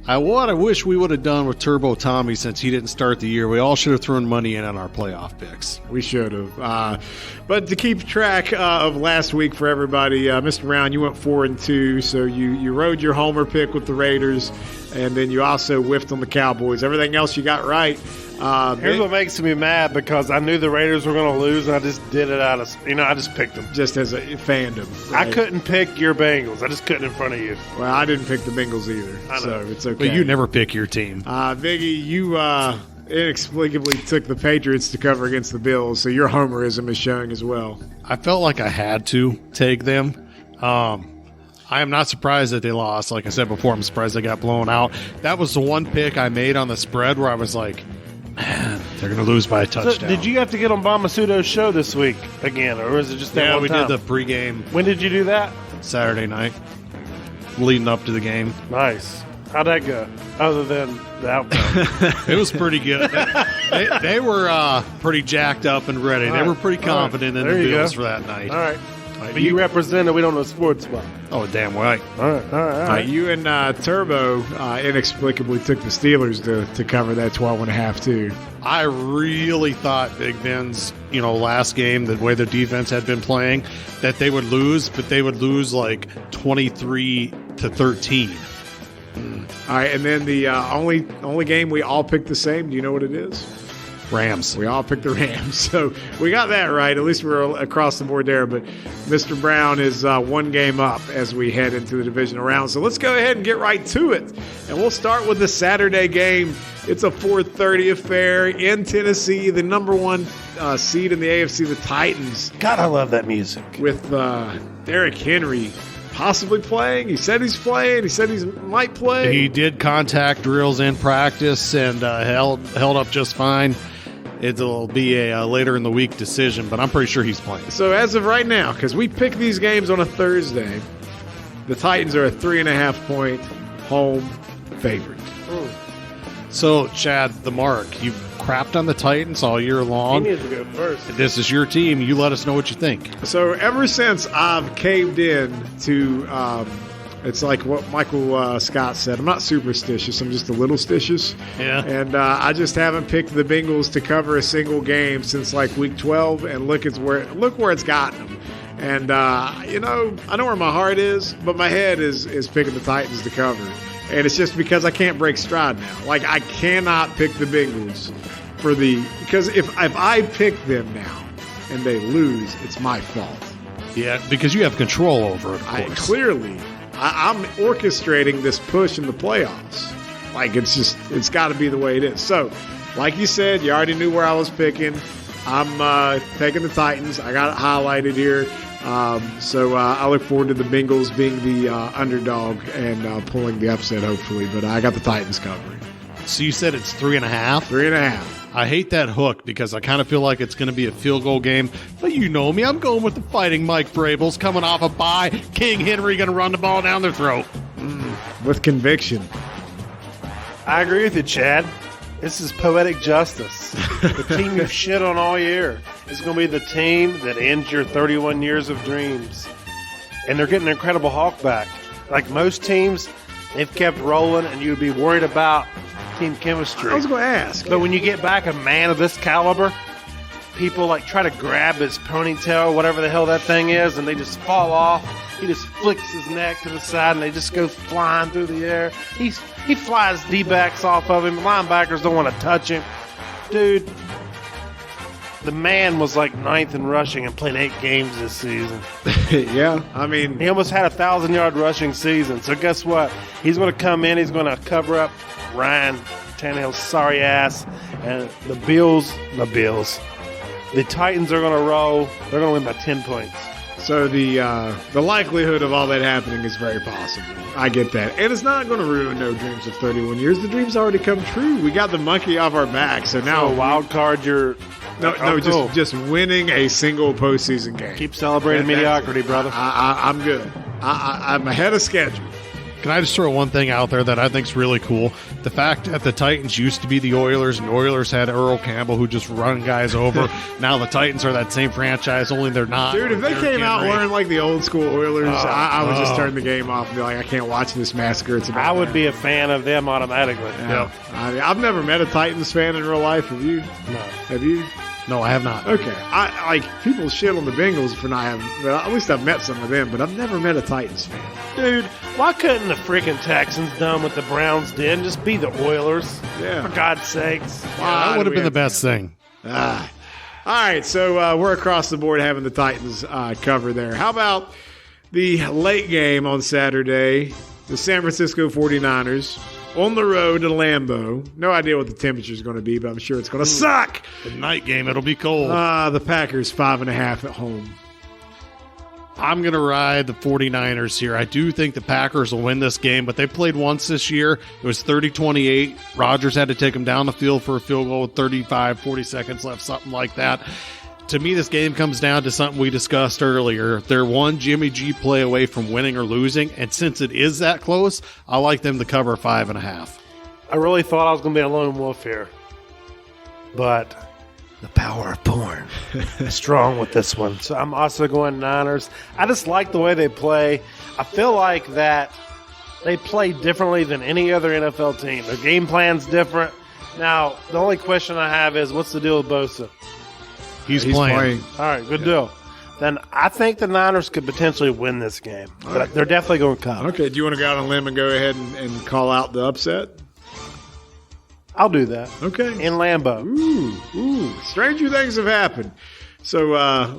what I wish we would have done with Turbo Tommy since he didn't start the year, we all should have thrown money in on our playoff picks. We should have. But to keep track of last week for everybody, Mr. Brown, you went 4-2, so you rode your homer pick with the Raiders, and then you also whiffed on the Cowboys. Everything else you got right. Here's what makes me mad, because I knew the Raiders were going to lose, and I just did it out of, I just picked them. Just as a fandom. Right? I couldn't pick your Bengals. I just couldn't in front of you. Well, I didn't pick the Bengals either, so it's okay. But you never pick your team. Biggie, you inexplicably took the Patriots to cover against the Bills, so your homerism is showing as well. I felt like I had to take them. I am not surprised that they lost. Like I said before, I'm surprised they got blown out. That was the one pick I made on the spread where I was like, man, they're going to lose by a touchdown. So did you have to get on Bomasudo's show this week again, or was it just that one time? Did the pregame. When did you do that? Saturday night, leading up to the game. Nice. How'd that go? Other than the outcome. It was pretty good. They were pretty jacked up and ready. They were pretty confident in the Bills for that night. All right. But you represented we don't know sports about. Oh, damn right. All right. You and Turbo inexplicably took the Steelers to cover that 12.5 too. I really thought Big Ben's, last game, the way their defense had been playing, that they would lose, but they would lose like 23-13. All right, and then the only game we all picked the same. Do you know what it is? Rams. We all picked the Rams, so we got that right. At least we're across the board there. But Mr. Brown is one game up as we head into the divisional round. So let's go ahead and get right to it. And we'll start with the Saturday game. It's a 4:30 affair in Tennessee. The number one seed in the AFC, the Titans. God, I love that music. With Derrick Henry possibly playing. He said he's playing. He said he might play. He did contact drills in practice and held up just fine. It'll be a later in the week decision, but I'm pretty sure he's playing. So as of right now, because we pick these games on a Thursday, the Titans are a 3.5-point home favorite. So, Chad, the mark, you crapped on the Titans all year long. He needs to go first. This is your team. You let us know what you think. So ever since I've caved in to, it's like what Michael Scott said, I'm not superstitious, I'm just a little stitious. Yeah. And I just haven't picked the Bengals to cover a single game since like week 12, and look where it's gotten them. And, I know where my heart is, but my head is picking the Titans to cover. And it's just because I can't break stride now. Like, I cannot pick the Bengals because if I pick them now and they lose, it's my fault. Yeah, because you have control over it, of course. Clearly, I'm orchestrating this push in the playoffs. Like, it's got to be the way it is. So, like you said, you already knew where I was picking. I'm taking the Titans. I got it highlighted here. So I look forward to the Bengals being the underdog and pulling the upset, hopefully. But I got the Titans covering. So you said it's 3.5? 3.5. I hate that hook because I kind of feel like it's going to be a field goal game. But you know me. I'm going with the Fighting Mike Vrabels coming off a bye. King Henry going to run the ball down their throat. With conviction. I agree with you, Chad. This is poetic justice. The team you've shit on all year is going to be the team that ends your 31 years of dreams. And they're getting an incredible Hawk back. Like most teams, they've kept rolling, and you'd be worried about team chemistry. I was going to ask. But when you get back a man of this caliber, people like try to grab his ponytail, whatever the hell that thing is, and they just fall off. He just flicks his neck to the side, and they just go flying through the air. He flies D-backs off of him. Linebackers don't want to touch him. Dude, the man was like 9th in rushing and played 8 games this season. Yeah, I mean, he almost had a 1,000-yard rushing season. So guess what? He's going to come in. He's going to cover up Ryan Tannehill's sorry ass. And the Titans are going to roll. They're going to win by 10 points. So the likelihood of all that happening is very possible. I get that. And it's not going to ruin no dreams of 31 years. The dream's already come true. We got the monkey off our back. So now a wild card, No, just winning a single postseason game. Keep celebrating mediocrity, brother. I'm good. I'm ahead of schedule. Can I just throw one thing out there that I think is really cool? The fact that the Titans used to be the Oilers, and the Oilers had Earl Campbell who just run guys over. Now the Titans are that same franchise, only they're not. Dude, if they came out wearing like the old school Oilers, I would just turn the game off and be like, I can't watch this massacre. It's about I would be a fan of them automatically. Yeah. Yep. I mean, I've never met a Titans fan in real life. Have you? No. Have you? No, I have not. Okay. I like people shit on the Bengals for not having, but at least I've met some of them, but I've never met a Titans fan. Dude, why couldn't the freaking Texans done what the Browns did and just be the Oilers? Yeah. For God's sakes. That would have been the best thing. All right, so we're across the board having the Titans cover there. How about the late game on Saturday? The San Francisco 49ers on the road to Lambeau. No idea what the temperature is going to be, but I'm sure it's going to suck. The night game, it'll be cold. The Packers 5.5 at home. I'm going to ride the 49ers here. I do think the Packers will win this game, but they played once this year. It was 30-28. Rodgers had to take them down the field for a field goal with 35, 40 seconds left, something like that. to me, this game comes down to something we discussed earlier. They're one Jimmy G play away from winning or losing, and since it is that close, I like them to cover 5.5. I really thought I was going to be a lone wolf here, but the power of porn is strong with this one. So I'm also going Niners. I just like the way they play. I feel like that they play differently than any other NFL team. Their game plan's different. Now, the only question I have is, what's the deal with Bosa? He's playing. All right, good deal. Then I think the Niners could potentially win this game. But they're definitely going to cover. Okay, do you want to go out on a limb and go ahead and call out the upset? I'll do that. Okay. In Lambeau. Ooh, stranger things have happened. So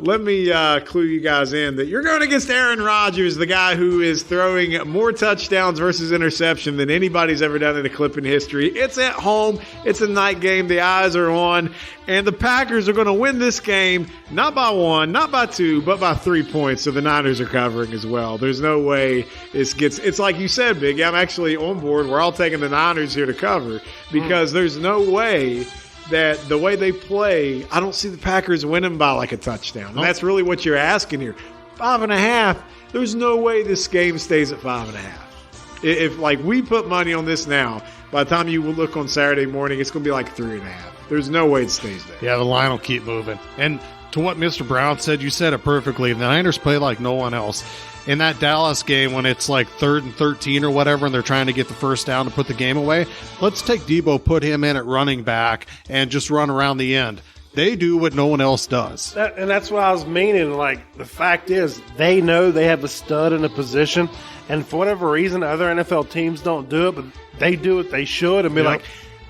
let me clue you guys in that you're going against Aaron Rodgers, the guy who is throwing more touchdowns versus interception than anybody's ever done in a Clipping history. It's at home. It's a night game. The eyes are on. And the Packers are going to win this game, not by 1, not by 2, but by 3 points. So the Niners are covering as well. There's no way it's like you said, Biggie. I'm actually on board. We're all taking the Niners here to cover because there's no way that the way they play, I don't see the Packers winning by like a touchdown. And that's really what you're asking here. 5.5, there's no way this game stays at 5.5. If like we put money on this now, by the time you look on Saturday morning, it's going to be like 3.5. There's no way it stays there. Yeah, the line will keep moving. And to what Mr. Brown said, you said it perfectly. The Niners play like no one else. In that Dallas game, when it's like 3rd and 13 or whatever, and they're trying to get the first down to put the game away, let's take Debo, put him in at running back, and just run around the end. They do what no one else does. And that's what I was meaning. Like, the fact is, they know they have a stud in a position, and for whatever reason, other NFL teams don't do it, but they do what they should and be like,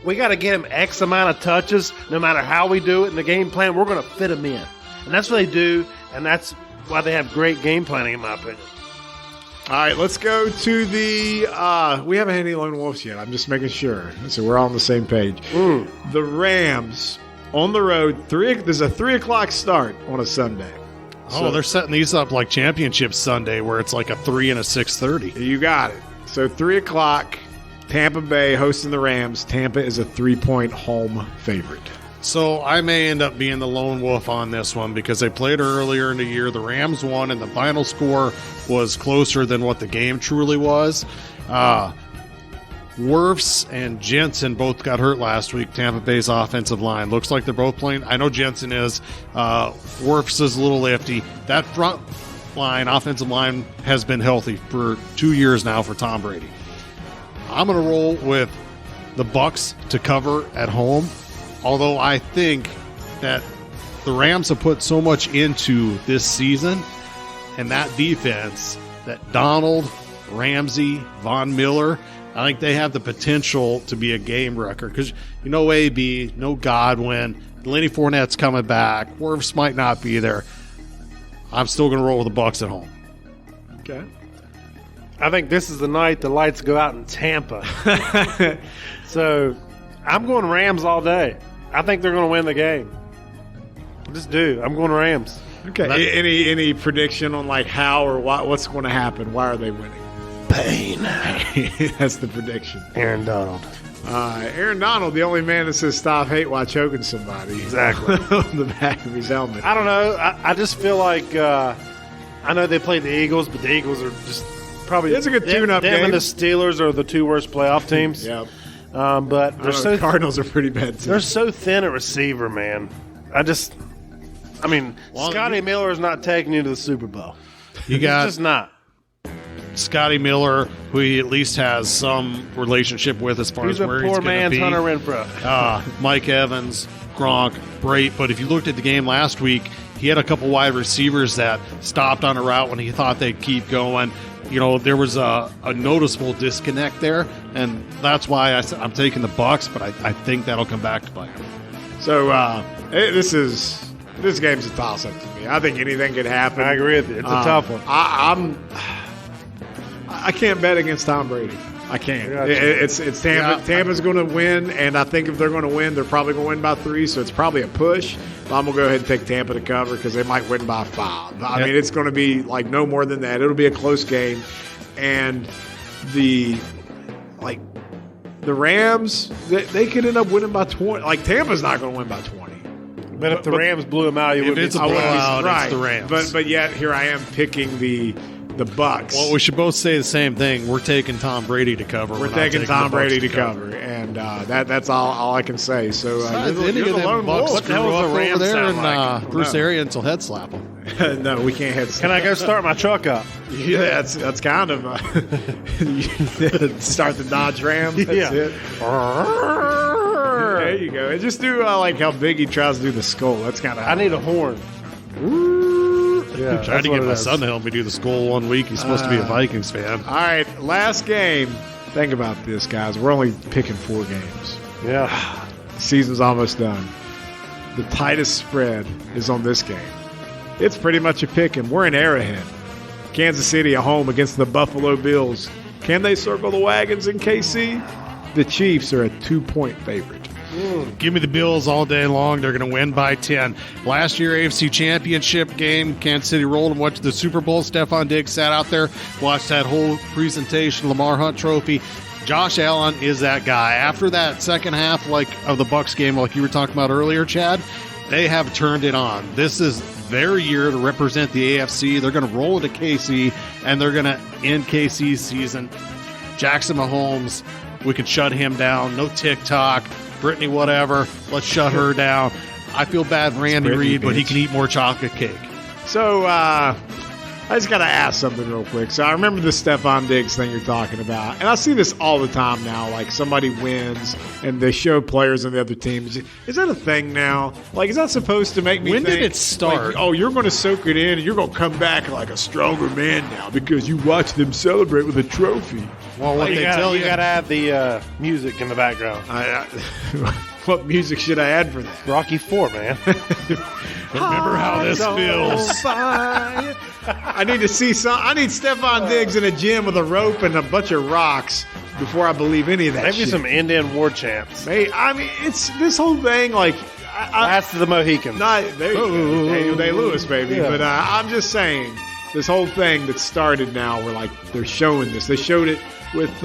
we got to get him X amount of touches, no matter how we do it in the game plan, we're going to fit him in. And that's what they do, and that's why they have great game planning, in my opinion. All right, let's go to the we haven't had any lone wolves yet. I'm just making sure. So we're all on the same page. The Rams on the road. There's a 3 o'clock start on a Sunday. So they're setting these up like Championship Sunday where it's like a 3 and a 6:30. You got it. So 3 o'clock, Tampa Bay hosting the Rams. Tampa is a 3-point home favorite. So I may end up being the lone wolf on this one because they played earlier in the year. The Rams won, and the final score was closer than what the game truly was. Wirfs and Jensen both got hurt last week. Tampa Bay's offensive line looks like they're both playing. I know Jensen is. Wirfs is a little lifty. That front line, offensive line, has been healthy for 2 years now for Tom Brady. I'm going to roll with the Bucs to cover at home. Although I think that the Rams have put so much into this season and that defense that Donald, Ramsey, Von Miller, I think they have the potential to be a game wrecker because you know AB, no Godwin, Lenny Fournette's coming back, Wirfs might not be there. I'm still going to roll with the Bucs at home. Okay. I think this is the night the lights go out in Tampa. So I'm going Rams all day. I think they're going to win the game. I just do. I'm going Rams. Okay. Any prediction on like how or what's going to happen? Why are they winning? Pain. That's the prediction. Aaron Donald. Aaron Donald, the only man that says stop hate while choking somebody. Exactly. On the back of his helmet. I don't know. I just feel like I know they played the Eagles, but the Eagles are just probably it's a good tune-up game. Them and the Steelers are the 2 worst playoff teams. Yeah. But the Cardinals are pretty bad too. They're so thin at receiver, man. Scotty Miller is not taking you to the Super Bowl. You got just not. Scotty Miller, who he at least has some relationship with as far as where he's going to be. He's a poor man's Hunter Renfrow. Mike Evans, Gronk, great. But if you looked at the game last week, he had a couple wide receivers that stopped on a route when he thought they'd keep going. You know, there was a noticeable disconnect there, and that's why I'm taking the Bucs, but I think that'll come back to bite him. So this game's a toss-up to me. I think anything could happen. I agree with you. It's a tough one. I can't bet against Tom Brady. I can't. It's Tampa. Yeah. Tampa's going to win, and I think if they're going to win, they're probably going to win by 3, so it's probably a push. But I'm going to go ahead and take Tampa to cover because they might win by 5. I mean, it's going to be like no more than that. It'll be a close game. And the Rams, they could end up winning by 20. Like, Tampa's not going to win by 20. But if the Rams blew them out, you if would it's be a blowout, right. it's the Rams. But yet here I am picking the Bucks. Well, we should both say the same thing. We're taking Tom Brady to cover. We're not taking Tom the Bucks Brady to cover, and that's all I can say. So you're the lone Bucks wolf. What the hell does the over Rams there sound and like? Bruce No. Arians will head slap him. No, we can't head. Can I go start my truck up? Yeah, that's kind of start the Dodge Ram. That's Yeah. it. There you go. And just do like how Biggie tries to do the skull. That's kind of. I need a horn. Yeah, Trying to get my son to help me do the skull 1 week. He's supposed to be a Vikings fan. All right, last game. Think about this, guys. We're only picking 4 games. Yeah. The season's almost done. The tightest spread is on this game. It's pretty much a pick, and we're in Arrowhead. Kansas City at home against the Buffalo Bills. Can they circle the wagons in KC? The Chiefs are a 2-point favorite. Give me the Bills all day long. They're going to win by 10. Last year, AFC Championship game, Kansas City rolled and went to the Super Bowl. Stephon Diggs sat out there, watched that whole presentation, Lamar Hunt trophy. Josh Allen is that guy. After that second half of the Bucs game, like you were talking about earlier, Chad, they have turned it on. This is their year to represent the AFC. They're going to roll into KC, and they're going to end KC's season. Jackson Mahomes, we can shut him down. No TikTok. Brittany, whatever. Let's shut her down. I feel bad for Andy Brittany, Reid, but he bitch. can eat more chocolate cake. So, I just got to ask something real quick. So, I remember the Stephon Diggs thing you're talking about. And I see this all the time now. Like, somebody wins, and they show players on the other team. Is that a thing now? Like, is that supposed to make me When think, did it start? like, oh, you're going to soak it in, and you're going to come back like a stronger man now because you watch them celebrate with a trophy. Well, what You they gotta, tell you gotta have the music in the background. What music should I add for that? Rocky 4, man. Remember how this feels. I need to see some. I need Stephon Diggs in a gym with a rope and a bunch of rocks before I believe any of that. Maybe shit. some Indian war chants. Hey, I mean, it's this whole thing. Like, Last of the Mohicans. there you go, Daniel Day-Lewis, baby. Yeah. But I'm just saying, this whole thing that started now, where like they're showing this. They showed it with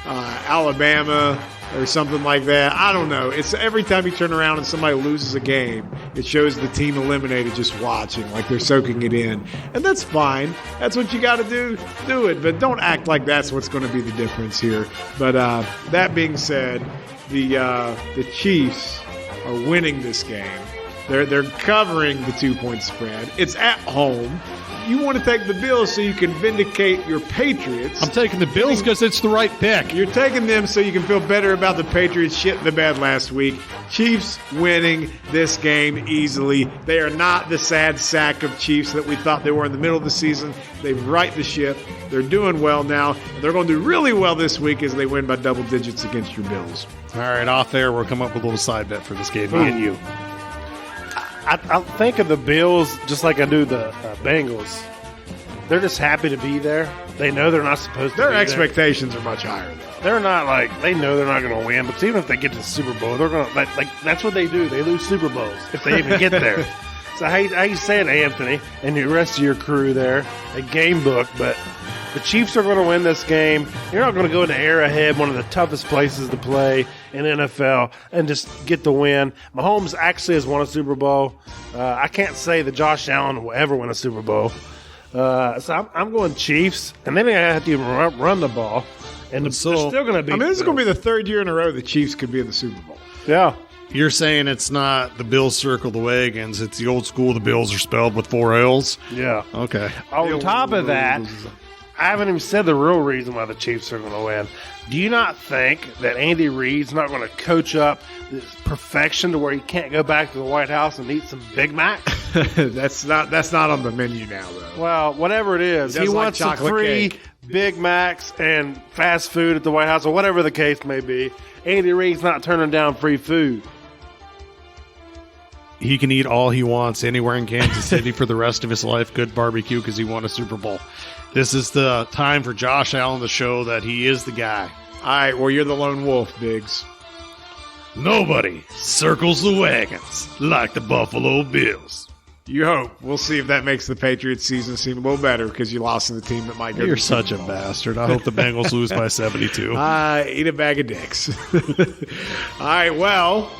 Alabama or something like that. I don't know. It's every time you turn around and somebody loses a game, it shows the team eliminated just watching, like they're soaking it in. And that's fine. That's what you got to do. Do it. But don't act like that's what's going to be the difference here. But that being said, the Chiefs are winning this game. They're covering the 2-point spread. It's at home. You want to take the Bills so you can vindicate your Patriots. I'm taking the Bills because it's the right pick. You're taking them so you can feel better about the Patriots shit the bed last week. Chiefs winning this game easily. They are not the sad sack of Chiefs that we thought they were in the middle of the season. They've right the ship. They're doing well now. They're going to do really well this week as they win by double digits against your Bills. All right, off there, we'll come up with a little side bet for this game. Me and you. I think of the Bills just like I do the Bengals. They're just happy to be there. They know they're not supposed to Their be there. expectations are much higher, though. They're not like, they know they're not going to win, but even if they get to the Super Bowl, they're going to, like that's what they do. They lose Super Bowls if they even get there. So how you say it, Anthony, and the rest of your crew there, a game book, but the Chiefs are going to win this game. You're not going to go into Arrowhead, one of the toughest places to play in NFL, and just get the win. Mahomes actually has won a Super Bowl. I can't say that Josh Allen will ever win a Super Bowl. So I'm going Chiefs, and then they have to even run the ball. And they're still going to be. I mean, this is going to be the third year in a row the Chiefs could be in the Super Bowl. Yeah. You're saying it's not the Bills circle the wagons. It's the old school. The Bills are spelled with 4 L's. Yeah. Okay. On top of that, I haven't even said the real reason why the Chiefs are going to win. Do you not think that Andy Reid's not going to coach up this perfection to where he can't go back to the White House and eat some Big Mac? That's not on the menu now, though. Well, whatever it is, He he does like wants some chocolate free cake. Big Macs and fast food at the White House, or whatever the case may be. Andy Reid's not turning down free food. He can eat all he wants anywhere in Kansas City for the rest of his life. Good barbecue because he won a Super Bowl. This is the time for Josh Allen to show that he is the guy. All right, well, you're the lone wolf, Biggs. Nobody circles the wagons like the Buffalo Bills. You hope. We'll see if that makes the Patriots season seem a little better because you lost to the team that might go. You're to the such Super a Bowl. bastard. I hope the Bengals lose by 72. Eat a bag of dicks. All right, well,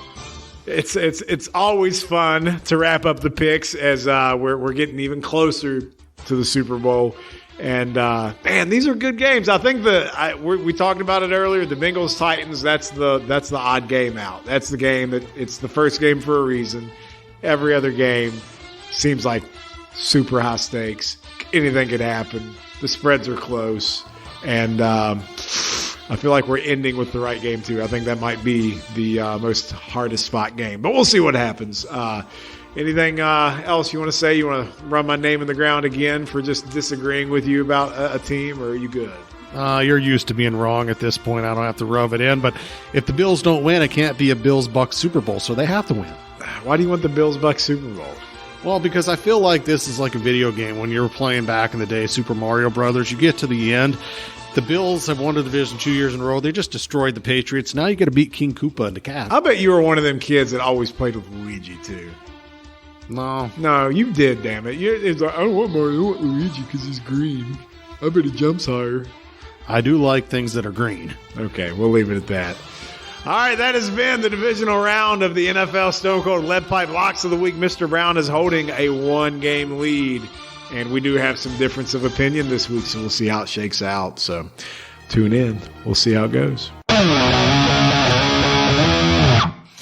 It's always fun to wrap up the picks as we're getting even closer to the Super Bowl. And man, these are good games. I think we talked about it earlier. The Bengals Titans. That's the odd game out. That's the game that it's the first game for a reason. Every other game seems like super high stakes. Anything could happen. The spreads are close, and I feel like we're ending with the right game too. I think that might be the most hardest spot game, but we'll see what happens. Anything else you want to say? You want to run my name in the ground again for just disagreeing with you about a team, or are you good? You're used to being wrong at this point. I don't have to rub it in, but if the Bills don't win, it can't be a Bills-Bucs Super Bowl, so they have to win. Why do you want the Bills-Bucs Super Bowl? Well, because I feel like this is like a video game. When you were playing back in the day, Super Mario Brothers, you get to the end. The Bills have won the division 2 years in a row. They just destroyed the Patriots. Now you got to beat King Koopa and the cat. I bet you were one of them kids that always played with Luigi, too. No, you did, damn it. It's like, I don't want Mario, I want Luigi because he's green. I bet he jumps higher. I do like things that are green. Okay, we'll leave it at that. All right, that has been the divisional round of the NFL Stone Cold Lead Pipe Locks of the Week. Mr. Brown is holding a one-game lead, and we do have some difference of opinion this week, so we'll see how it shakes out. So tune in. We'll see how it goes.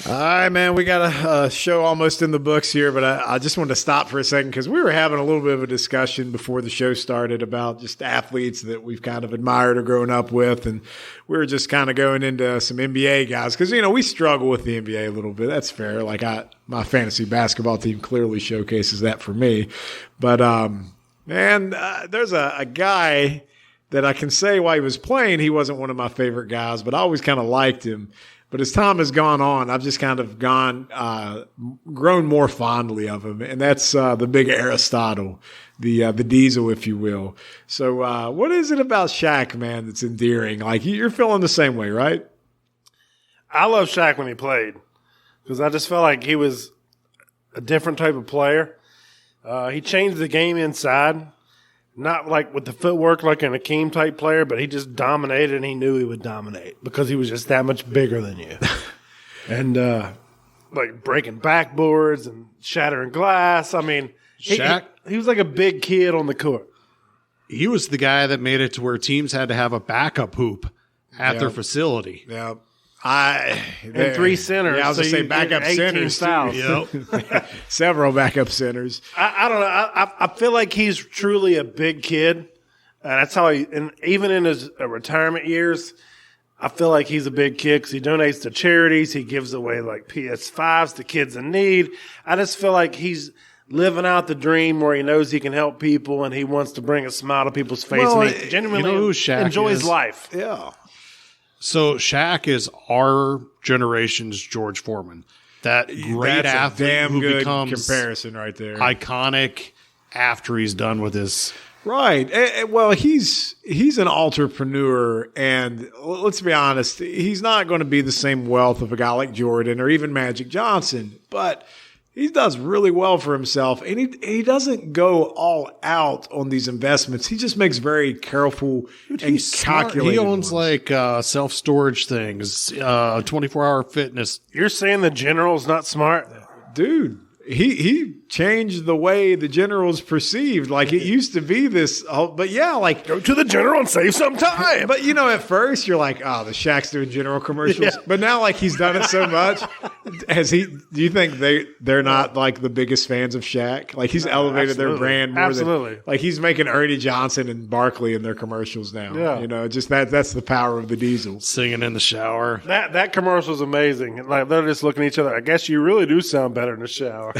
All right, man, we got a show almost in the books here, but I just wanted to stop for a second because we were having a little bit of a discussion before the show started about just athletes that we've kind of admired or grown up with, and we were just kind of going into some NBA guys because, we struggle with the NBA a little bit. That's fair. Like my fantasy basketball team clearly showcases that for me. But, there's a guy that I can say while he was playing, he wasn't one of my favorite guys, but I always kind of liked him. But as time has gone on, I've just kind of grown more fondly of him, and that's the Big Aristotle, the Diesel, if you will. So what is it about Shaq, man, that's endearing? Like, you're feeling the same way, right? I love Shaq when he played because I just felt like he was a different type of player. He changed the game inside. Not like with the footwork like an Akeem type player, but he just dominated and he knew he would dominate because he was just that much bigger than you. And like breaking backboards and shattering glass. I mean, Shaq, he was like a big kid on the court. He was the guy that made it to where teams had to have a backup hoop at their facility. Yeah. And three centers. Yeah, I was going to say backup centers. Yep. Several backup centers. I don't know. I feel like he's truly a big kid. That's how and even in his retirement years, I feel like he's a big kid because he donates to charities. He gives away like PS5s to kids in need. I just feel like he's living out the dream where he knows he can help people and he wants to bring a smile to people's face. Well, and he genuinely enjoys life. Yeah. So Shaq is our generation's George Foreman. That great athlete damn who good becomes comparison right there. Iconic after he's done with his. Right. Well, he's an entrepreneur, and let's be honest, he's not going to be the same wealth of a guy like Jordan or even Magic Johnson, but he does really well for himself, and he doesn't go all out on these investments. He just makes very careful and calculated. He owns ones. like self-storage things, 24-hour fitness. You're saying the general's not smart? Dude, he changed the way the general's perceived. Like, it used to be this, but yeah, like, go to the general and save some time. But at first you're like, oh, the Shaq's doing general commercials. Yeah. But now, like, he's done it so much. Do you think they're not like the biggest fans of Shaq? Like, he's elevated their brand more than, like, he's making Ernie Johnson and Barkley in their commercials now. Yeah. Just that's the power of the Diesel. Singing in the shower. That commercial's amazing. Like, they're just looking at each other. I guess you really do sound better in the shower.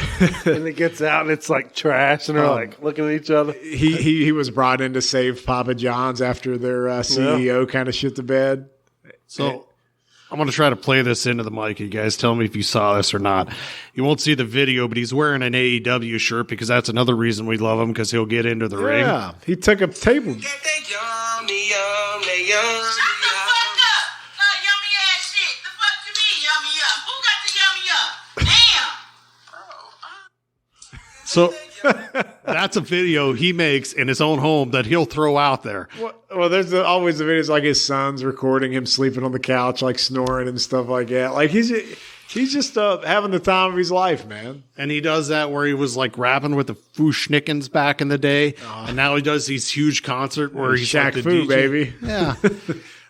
And it gets out and it's like trash, and they're like looking at each other. He was brought in to save Papa John's after their CEO kind of shit the bed. So I'm going to try to play this into the mic. You guys tell me if you saw this or not. You won't see the video, but he's wearing an AEW shirt because that's another reason we love him, because he'll get into the ring. Yeah, he took a table. So that's a video he makes in his own home that he'll throw out there. Well, there's always the videos like his son's recording him sleeping on the couch, like snoring and stuff like that. Like, he's He's just having the time of his life, man. And he does that where he was like rapping with the Fushnikins back in the day. And now he does these huge concert where he's Shaq like the Fu, DJ. baby. Yeah.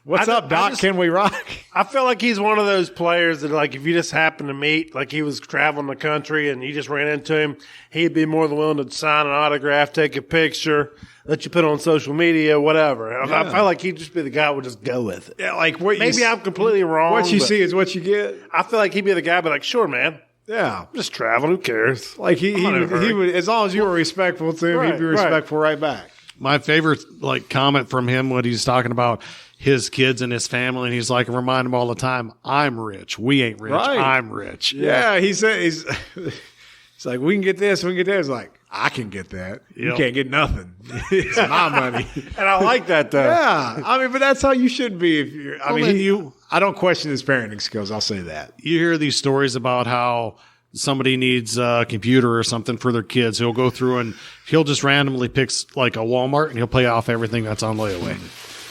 What's up, Doc? Can we rock? I feel like he's one of those players that, like, if you just happen to meet, like he was traveling the country and you just ran into him, he'd be more than willing to sign an autograph, take a picture, let you put on social media, whatever. I feel like he'd just be the guy who would just go with it. Yeah, like what Maybe I'm completely wrong. What you see is what you get. I feel like he'd be the guy, but like, sure, man. Yeah. I'm just traveling. Who cares? Like he would, as long as you were respectful to him, he'd be respectful right back. My favorite like comment from him when he's talking about his kids and his family, and he's like, remind him all the time, I'm rich. We ain't rich. Right. I'm rich. Yeah, he said he's like, we can get this, we can get that. He's like, I can get that. You can't get nothing. It's my money. And I like that though. Yeah, I mean, but that's how you should be. If you're, I don't question his parenting skills. I'll say that. You hear these stories about how somebody needs a computer or something for their kids. He'll go through and he'll just randomly pick like a Walmart and he'll pay off everything that's on layaway.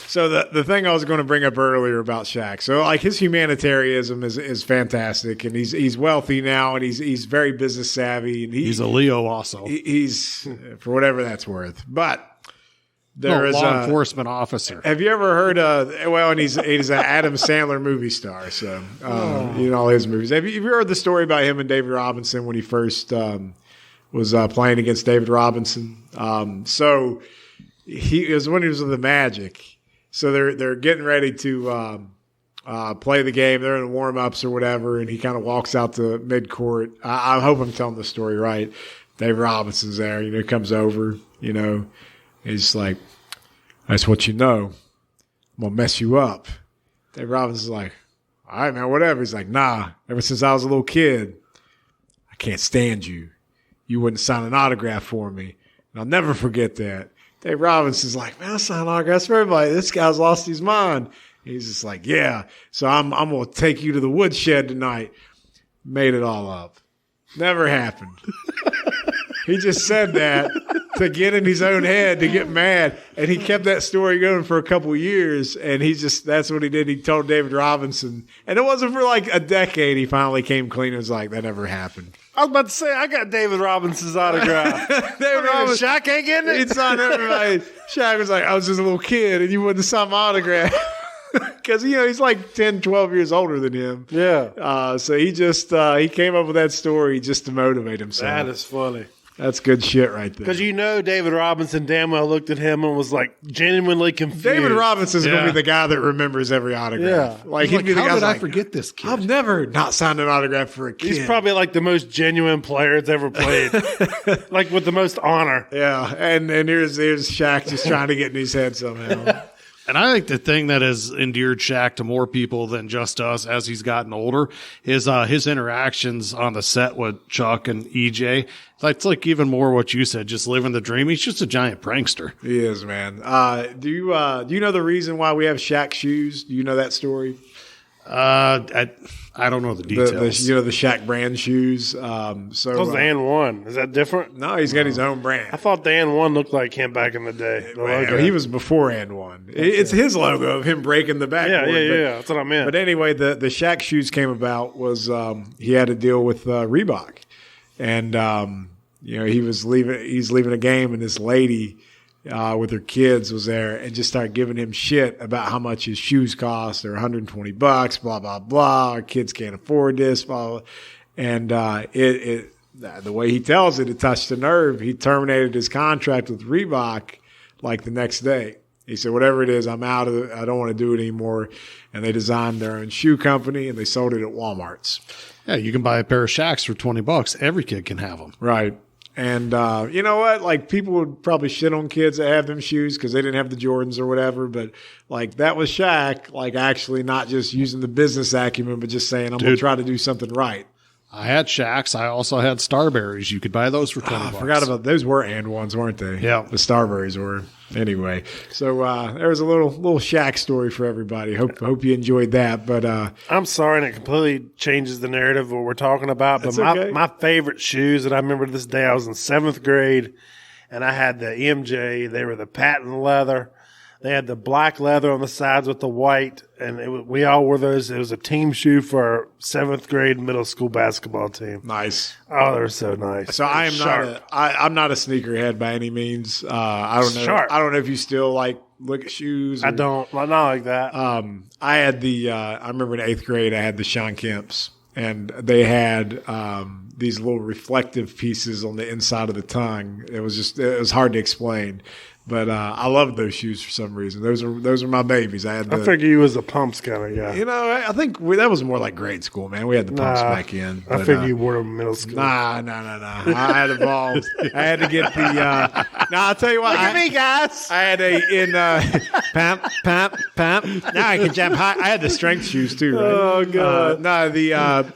So the thing I was going to bring up earlier about Shaq, so like his humanitarianism is fantastic, and he's wealthy now, and he's very business savvy, and he's a Leo also. He's for whatever that's worth, but there is law enforcement officer. Have you ever heard and he's an Adam Sandler movie star, so you know all his movies. Have you heard the story about him and David Robinson when he first was playing against David Robinson? So it was when he was with the Magic. So they're getting ready to play the game. They're in the warm-ups or whatever, and he kind of walks out to midcourt. I hope I'm telling the story right. Dave Robinson's there. You know, comes over, you know. He's like, that's what you know. I'm going to mess you up. Dave Robinson's like, all right, man, whatever. He's like, nah, ever since I was a little kid, I can't stand you. You wouldn't sign an autograph for me. And I'll never forget that. Dave Robinson's like, man, I sign autographs for everybody. This guy's lost his mind. He's just like, yeah. So I'm going to take you to the woodshed tonight. Made it all up. Never happened. He just said that to get in his own head, to get mad. And he kept that story going for a couple of years. And that's what he did. He told David Robinson. And it wasn't for like a decade. He finally came clean and was like, that never happened. I was about to say, I got David Robinson's autograph. David Robinson. Shaq ain't getting it? He signed everybody. Shaq was like, I was just a little kid and you wouldn't sign my autograph. Because, you know, he's like 10, 12 years older than him. Yeah. So he came up with that story just to motivate himself. That is funny. That's good shit right there. Because you know David Robinson damn well looked at him and was like genuinely confused. David Robinson's going to be the guy that remembers every autograph. Yeah. Like, he'd be the guy how did I like, forget this kid? I've never not signed an autograph for a kid. He's probably like the most genuine player that's ever played. Like with the most honor. Yeah. And here's Shaq just trying to get in his head somehow. And I think the thing that has endeared Shaq to more people than just us as he's gotten older is his interactions on the set with Chuck and EJ. It's like even more what you said, just living the dream. He's just a giant prankster. He is, man. Do you know the reason why we have Shaq shoes? Do you know that story? I don't know the details. The Shaq brand shoes. Those the and one. Is that different? No, he's got his own brand. I thought the and one looked like him back in the day. Well, he was before and one. Okay. It's his logo of him breaking the backboard. Yeah. That's what I meant. But anyway, the Shaq shoes came about was he had a deal with Reebok, and he's leaving a game, and this lady with her kids was there and just started giving him shit about how much his shoes cost. They're $120, blah, blah, blah. Our kids can't afford this, blah, blah. And the way he tells it touched a nerve. He terminated his contract with Reebok like the next day. He said, whatever it is, I'm out of it. I don't want to do it anymore. And they designed their own shoe company and they sold it at Walmart's. Yeah, you can buy a pair of Shaqs for $20. Every kid can have them. Right. And you know what? Like, people would probably shit on kids that have them shoes because they didn't have the Jordans or whatever. But, like, that was Shaq, like, actually not just using the business acumen, but just saying, I'm going to try to do something right. I had Shaqs. I also had Starberries. You could buy those for $20. I forgot about those. Were and ones, weren't they? Yeah. The Starberries were. Anyway, so there was a little Shaq story for everybody. Hope you enjoyed that. But I'm sorry, and it completely changes the narrative of what we're talking about. But my favorite shoes that I remember to this day, I was in 7th grade, and I had the EMJ. They were the patent leather. They had the black leather on the sides with the white, and we all wore those. It was a team shoe for our 7th grade middle school basketball team. Nice. Oh, they're so nice. So I am sharp. I'm not a sneakerhead by any means. I don't know. Sharp. I don't know if you still like look at shoes. I don't. Not like that. I had I remember in 8th grade I had the Sean Kemps, and they had these little reflective pieces on the inside of the tongue. It was hard to explain. But I loved those shoes for some reason. Those are my babies. I figured you was a pumps kind of guy. You know, I think that was more like grade school, man. We had the pumps back in. I figured you wore them in middle school. Nah. I had evolved. I had to get the. I'll tell you what. Look at me, guys. I had pamp. Now I can jump high. I had the strength shoes too. Right? Oh god.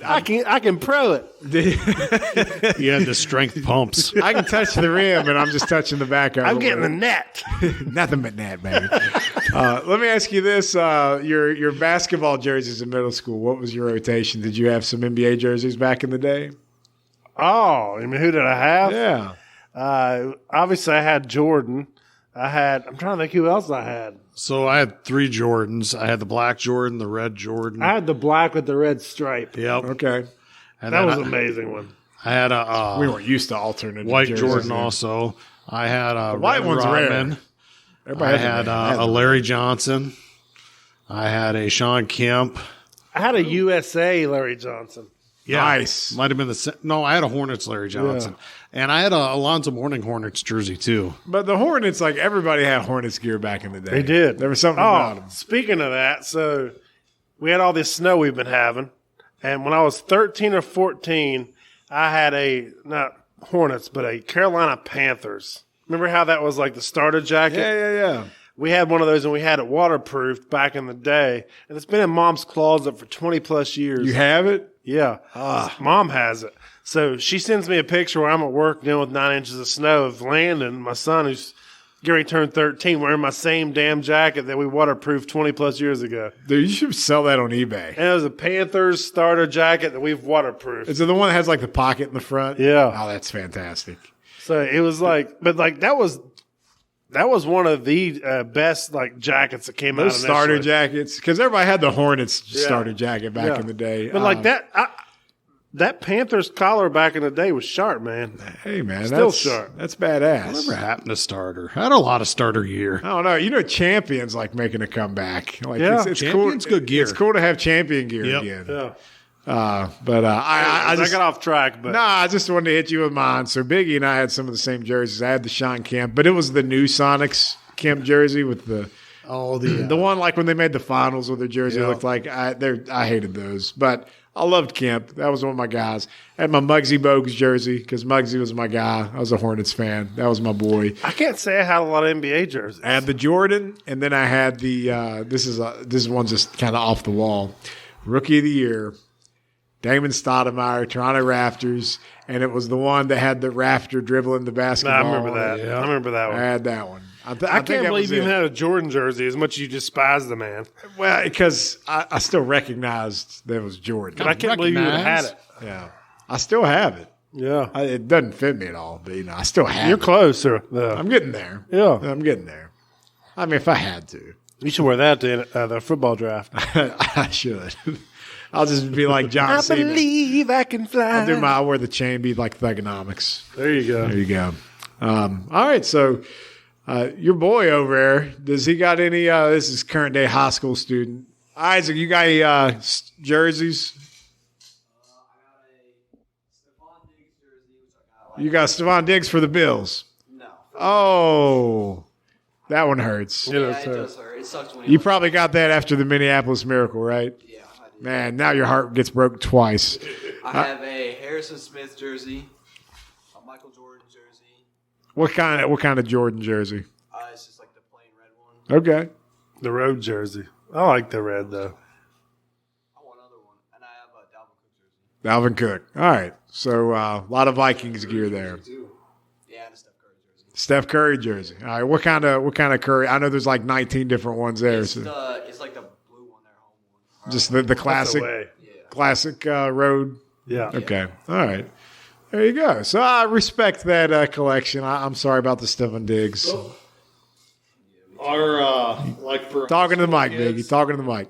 I can pro it. You had the strength pumps. I can touch the rim, and I'm just touching the back of it. I'm getting the net. Nothing but net, baby. Let me ask you this: your basketball jerseys in middle school. What was your rotation? Did you have some NBA jerseys back in the day? Oh, I mean, who did I have? Yeah. Obviously, I had Jordan. I'm trying to think who else I had. So I had 3 Jordans. I had the black Jordan, the red Jordan. I had the black with the red stripe. Yep. Okay. And that was an amazing one. I had a we weren't used to alternate white jerseys Jordan then. also. I had a white one's Rodman. rare. I had a Larry Johnson. I had a Sean Kemp. I had a USA Larry Johnson. Yeah, nice. Might have been no, I had a Hornets Larry Johnson. Yeah. And I had a Alonzo Mourning Hornets jersey too. But the Hornets, like everybody had Hornets gear back in the day. They did. There was something about them. Speaking of that, so we had all this snow we've been having. And when I was 13 or 14, I had not Hornets, but a Carolina Panthers. Remember how that was like the starter jacket? Yeah. We had one of those, and we had it waterproofed back in the day. And it's been in Mom's closet for 20-plus years. You have it? Yeah. Mom has it. So she sends me a picture where I'm at work dealing with 9 inches of snow of Landon, my son, who's Gary turned 13, wearing my same damn jacket that we waterproofed 20-plus years ago. Dude, you should sell that on eBay. And it was a Panthers starter jacket that we've waterproofed. Is it the one that has like the pocket in the front? Yeah. Oh, that's fantastic. So it was like, but like that was one of the best like jackets that came out of starter jackets, because everybody had the Hornets starter jacket back in the day. But like that Panthers collar back in the day was sharp, man. Hey, man, still sharp. That's badass. Whatever happened to starter? I had a lot of starter gear. I don't know. You know, Champions like making a comeback. Like it's Champion's cool. good gear. It's cool to have Champion gear again. Yeah. But I got off track. But I just wanted to hit you with mine. So Biggie and I had some of the same jerseys. I had the Sean Kemp, but it was the new Sonics Kemp jersey with the one like when they made the finals with their jersey. It looked like I hated those, but I loved Kemp. That was one of my guys. I had my Muggsy Bogues jersey because Muggsy was my guy. I was a Hornets fan. That was my boy. I can't say I had a lot of NBA jerseys. I had the Jordan, and then I had the this is one just kind of off the wall. Rookie of the Year, Damon Stoudemire, Toronto Raptors, and it was the one that had the Raptor dribbling the basketball. I remember that. Yeah. I remember that one. I had that one. I can't believe you even had a Jordan jersey as much as you despise the man. Well, because I still recognized that it was Jordan. I can't believe you would have had it. Yeah. I still have it. Yeah. It doesn't fit me at all, but I still have it. You're closer, though. I'm getting there. Yeah. I'm getting there. I mean, if I had to. You should wear that to the football draft. I should. I'll just be like John Cena. I believe I can fly. I'll wear the chain, be like Thugonomics. There you go. All right, so your boy over there, does he got any, this is current day high school student. Isaac, you got any jerseys? You got Stephon Diggs for the Bills? No. Oh, that one hurts. Yeah, it does hurt. It sucks when You probably got that after the Minneapolis Miracle, right? Yeah, I did. Man, now your heart gets broke twice. I have a Harrison Smith jersey, a Michael Jordan jersey. What kind of Jordan jersey? It's just like the plain red one. Okay. The road jersey. I like the red, though. I want another one. And I have a Dalvin Cook jersey. Dalvin Cook. All right. So a lot of Vikings gear there. Too. Yeah, and a Steph Curry jersey. Steph Curry jersey. All right. What kind of Curry? I know there's like 19 different ones there. It's, so. it's like the blue one, their home one. Just the classic, classic road. Yeah. Okay. All right. There you go. So I respect that collection. I'm sorry about the Stephon Diggs. Our like for Talking to the mic, kids, Biggie. Talking to the mic.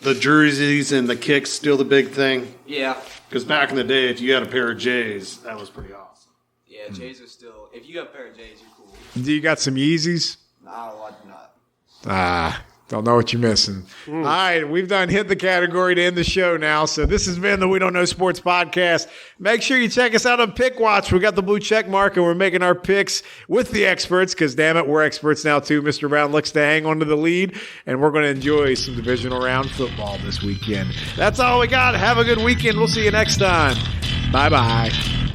the jerseys and the kicks still the big thing? Yeah. Because back in the day, if you had a pair of J's, that was pretty awesome. Yeah, J's are still. If you got a pair of J's, you're cool. Do you got some Yeezys? No, I do not. Don't know what you're missing. All right, we've done hit the category to end the show now. So this has been the We Don't Know Sports podcast. Make sure you check us out on Pick Watch. We got the blue check mark, and we're making our picks with the experts because, damn it, we're experts now too. Mr. Brown looks to hang on to the lead, and we're going to enjoy some divisional round football this weekend. That's all we got. Have a good weekend. We'll see you next time. Bye-bye.